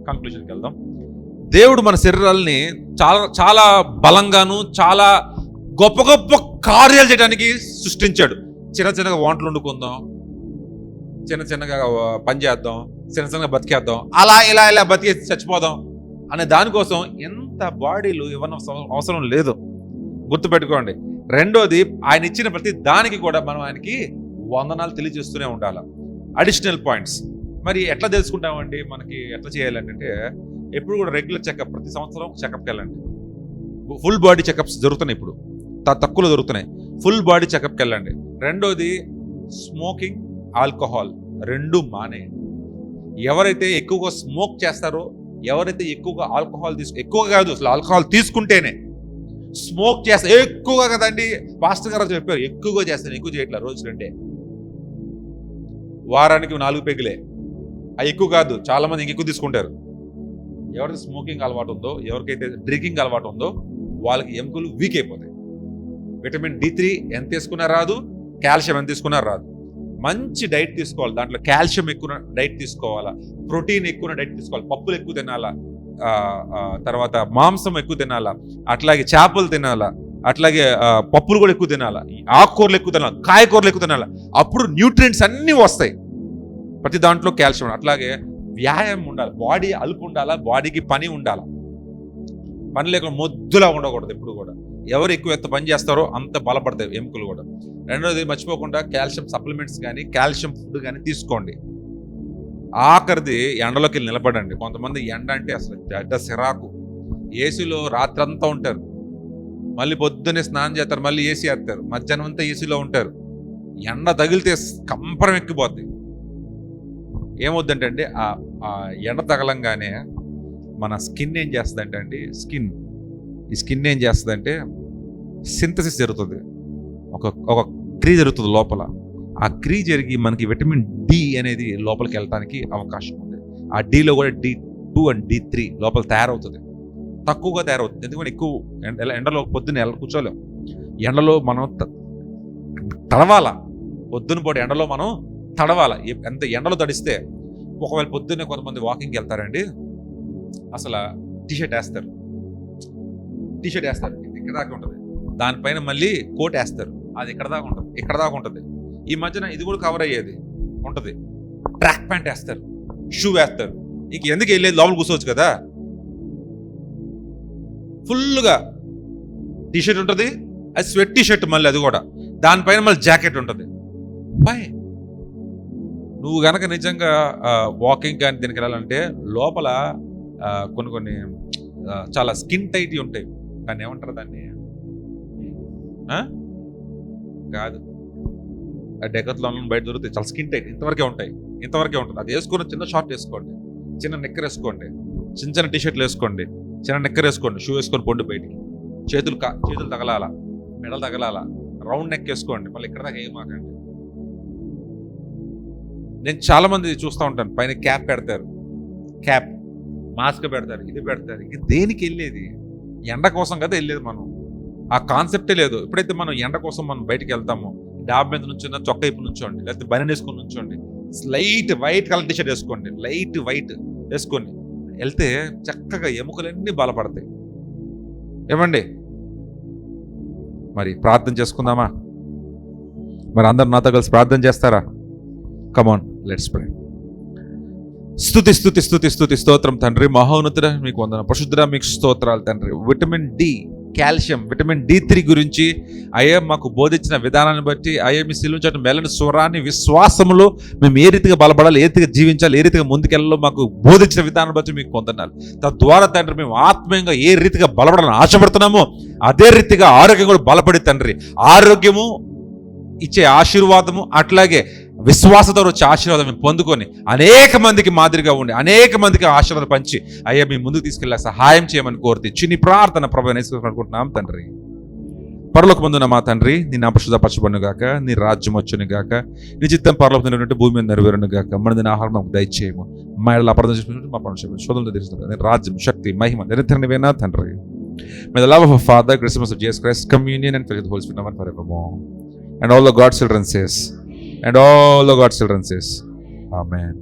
కంక్లూజన్కి వెళ్దాం. దేవుడు మన శరీరాలని చాలా బలంగాను, చాలా గొప్ప కార్యాలు చేయడానికి సృష్టించాడు. చిన్నగా వంటలు వండుకుందాం, చిన్నగా పని చేద్దాం, చిన్నగా బతికేద్దాం, ఇలా బతికే చచ్చిపోదాం అనే దానికోసం ఎంత బాడీలు ఇవ్వడం అవసరం లేదు, గుర్తుపెట్టుకోండి. రెండోది, ఆయన ఇచ్చిన ప్రతి దానికి కూడా మనం ఆయనకి వందనాలు తెలియజేస్తూనే ఉండాలి. అడిషనల్ పాయింట్స్ మరి ఎట్లా తెలుసుకుంటామండి? మనకి ఎట్లా చేయాలంటే, ఎప్పుడు కూడా రెగ్యులర్ చెకప్, ప్రతి సంవత్సరం చెకప్కి వెళ్ళండి. ఫుల్ బాడీ చెకప్స్ జరుగుతున్నాయి, ఇప్పుడు తక్కువలో దొరుకుతున్నాయి. ఫుల్ బాడీ చెకప్కి వెళ్ళండి. రెండోది, స్మోకింగ్, ఆల్కహాల్ రెండు మానేయండి. ఎవరైతే ఎక్కువగా స్మోక్ చేస్తారో, ఎవరైతే ఎక్కువగా ఆల్కహాల్ ఎక్కువగా కాదు, అసలు ఆల్కహాల్ తీసుకుంటేనే స్మోక్ చేస్తా ఎక్కువగా కదండి, పాస్టర్ గారు చెప్పారు ఎక్కువగా చేస్తాను, ఎక్కువ చేయట్లేదు, రోజు 2 వారానికి 4 పెగ్గులే, అవి ఎక్కువ కాదు, చాలా మంది ఎక్కువ తీసుకుంటారు. ఎవరికి స్మోకింగ్ అలవాటు ఉందో, ఎవరికైతే డ్రింకింగ్ అలవాటు ఉందో వాళ్ళకి ఎముకలు వీక్ అయిపోతాయి. విటమిన్ D3 ఎంత తీసుకున్నా రాదు, కాల్షియం ఎంత తీసుకున్నా రాదు. మంచి డైట్ తీసుకోవాలి, దాంట్లో కాల్షియం ఎక్కువ డైట్ తీసుకోవాలా, ప్రోటీన్ ఎక్కువ డైట్ తీసుకోవాలి, పప్పులు ఎక్కువ తినాలా, తర్వాత మాంసం ఎక్కువ తినాలా, అట్లాగే చేపలు తినాలా, అట్లాగే పప్పులు కూడా ఎక్కువ తినాలా, ఆకుకూరలు ఎక్కువ తినాలా, కాయకూరలు ఎక్కువ తినాలా. అప్పుడు న్యూట్రియంట్స్ అన్నీ వస్తాయి, ప్రతి దాంట్లో కాల్షియం. అట్లాగే వ్యాయామం ఉండాలి, బాడీ అలుపు ఉండాలా, బాడీకి పని ఉండాలా, పని లేకుండా మొద్దులా ఉండకూడదు ఎప్పుడు కూడా. ఎవరు ఎంత పని చేస్తారో అంత బలపడతాయి ఎముకలు కూడా. రెండోది మర్చిపోకుండా కాల్షియం సప్లిమెంట్స్ కానీ కాల్షియం ఫుడ్ కానీ తీసుకోండి. ఆఖరిది ఎండలోకి వెళ్ళి నిలబడండి. కొంతమంది ఎండ అంటే అసలు చెడ్డ సిరాకు, ఏసీలో రాత్రంతా ఉంటారు, మళ్ళీ పొద్దున్నే స్నానం చేస్తారు, మళ్ళీ ఏసీ వేస్తారు, మధ్యాహ్నం అంతా ఏసీలో ఉంటారు. ఎండ తగిలితే కంపరం ఎక్కిపోద్ది. ఏమవుద్దంటే అండి, ఆ ఎండ తగలంగానే మన స్కిన్ ఏం చేస్తుందంటే అండి, ఈ స్కిన్ ఏం చేస్తుందంటే సింథసిస్ జరుగుతుంది, ఒక క్రీ జరుగుతుంది లోపల. ఆ క్రీ జరిగి మనకి విటమిన్ డి అనేది లోపలికి వెళ్ళడానికి అవకాశం ఉంది. ఆ డీలో కూడా D2 and D3 లోపల తయారవుతుంది, తక్కువగా తయారవుతుంది. ఎందుకంటే ఎక్కువ ఎండలో పొద్దున్న కూర్చోలేం, ఎండలో మనం తడవాల, పొద్దున పూట ఎండలో మనం తడవాల. ఎంత ఎండలో తడిస్తే, ఒకవేళ పొద్దున్నే కొంతమంది వాకింగ్కి వెళ్తారండి, అసలు టీషర్ట్ వేస్తారు, ఇక్కడ దాకా ఉంటుంది, దానిపైన మళ్ళీ కోట్ వేస్తారు, అది ఇక్కడ దాకా ఉంటుంది. ఈ మధ్యన ఇది కూడా కవర్ అయ్యేది ఉంటుంది, ట్రాక్ ప్యాంట్ వేస్తారు, షూ వేస్తారు. ఇంక ఎందుకు వెళ్ళేది, లోపల కూర్చోవచ్చు కదా. ఫుల్గా టీషర్ట్ ఉంటుంది, అది స్వెట్ టీషర్ట్, మళ్ళీ అది కూడా దానిపైన మళ్ళీ జాకెట్ ఉంటుంది. బాయ్, నువ్వు కనుక నిజంగా వాకింగ్ కానీ దీనికి వెళ్ళాలంటే లోపల కొన్ని చాలా స్కిన్ టైట్ ఉంటాయి, దాన్ని ఏమంటారు, దాన్ని కాదు, డెకత్లాన్ బయట దొరుకుతాయి, చాలా స్కిన్ టైట్, ఇంతవరకే ఉంటుంది. అది వేసుకొని చిన్న షార్ట్ వేసుకోండి, చిన్న నెక్కర్ వేసుకోండి, చిన్న టీషర్ట్లు వేసుకోండి, చిన్న నెక్కర్ వేసుకోండి, షూ వేసుకొని పొండి బయటికి, చేతులు తగలాల, మెడలు తగలాల, రౌండ్ నెక్ వేసుకోండి, మళ్ళీ ఇక్కడ దాకా ఏమాకండి. నేను చాలా మంది చూస్తూ ఉంటాను, పైన క్యాప్ పెడతారు, మాస్క్ పెడతారు, ఇది పెడతారు. ఇది దేనికి వెళ్ళేది? ఎండ కోసం కదా వెళ్ళేది. మనం ఆ కాన్సెప్టే లేదు. ఎప్పుడైతే మనం ఎండ కోసం మనం బయటికి వెళ్తామో, డాబ్ మీద నుంచో, చొక్క వైపు నుంచోండి, లేకపోతే బనీన్ వేసుకొని నుంచోండి, లైట్ వైట్ కలర్ టీషర్ట్ వేసుకోండి, లైట్ వైట్ వేసుకొని వెళ్తే చక్కగా ఎముకలన్నీ బలపడతాయి. ఏమండి, మరి ప్రార్థన చేసుకుందామా? మరి అందరు నాతో కలిసి ప్రార్థన చేస్తారా? కమాన్, లెట్స్ ప్రే. స్తుతి స్తోత్రం తండ్రి, మహోన్నతుడ మీకు వందన, పరిశుద్ధుడ మీకు స్తోత్రాలు తండ్రి. Vitamin D, calcium, vitamin D3 గురించి అయ్యా మాకు బోధించిన విధానాన్ని బట్టి, అయ్యా మీ శిలువ చాటున మెల్లని స్వరాన్ని విశ్వాసములో మేము ఏ రీతిగా బలపడాలి, ఏ రీతిగా జీవించాలి, ఏ రీతిగా ముందుకెళ్ళాలో మాకు బోధించిన విధానాన్ని బట్టి మీకు కొందనాలు. తద్వారా తండ్రి మేము ఆత్మీయంగా ఏ రీతిగా బలపడాలని ఆశపడుతున్నామో అదే రీతిగా ఆరోగ్యం కూడా బలపడి తండ్రి, ఆరోగ్యము ఇచ్చే ఆశీర్వాదము, అట్లాగే విశ్వాసంతో వచ్చే ఆశీర్వాదం మేము పొందుకొని అనేక మందికి మాదిరిగా ఉండి అనేక మందికి ఆశీర్వాదం పంచి అయ్యా మీ ముందుకు తీసుకెళ్ళా సహాయం చేయమని కోరుతూ చిన్ని ప్రార్థన ప్రభువైన యేసుక్రీస్తు అనుకుంటున్నాం తండ్రి. పరలోకమందున్న మా తండ్రి, నీ నామం పరిశుద్ధపరచబడును గాక, నీ రాజ్యం వచ్చును గాక, నీ చిత్తం పరలోకమందు భూమి మీద నెరవేరును గాక, మనదిన ఆహారం మాకు దయచేయము, మా ఇళ్ళ అపరాధం చేసుకుంటే మా పనులు శోధనలు తెలుస్తుంది. రాజ్యం, శక్తి, మహిమ నిరంతరం నీవేనా తండ్రి. May the love of our Father, Christmas of Jesus Christ, communion and fellowship of the Holy Spirit now and forevermore. And all the God's children says, Amen.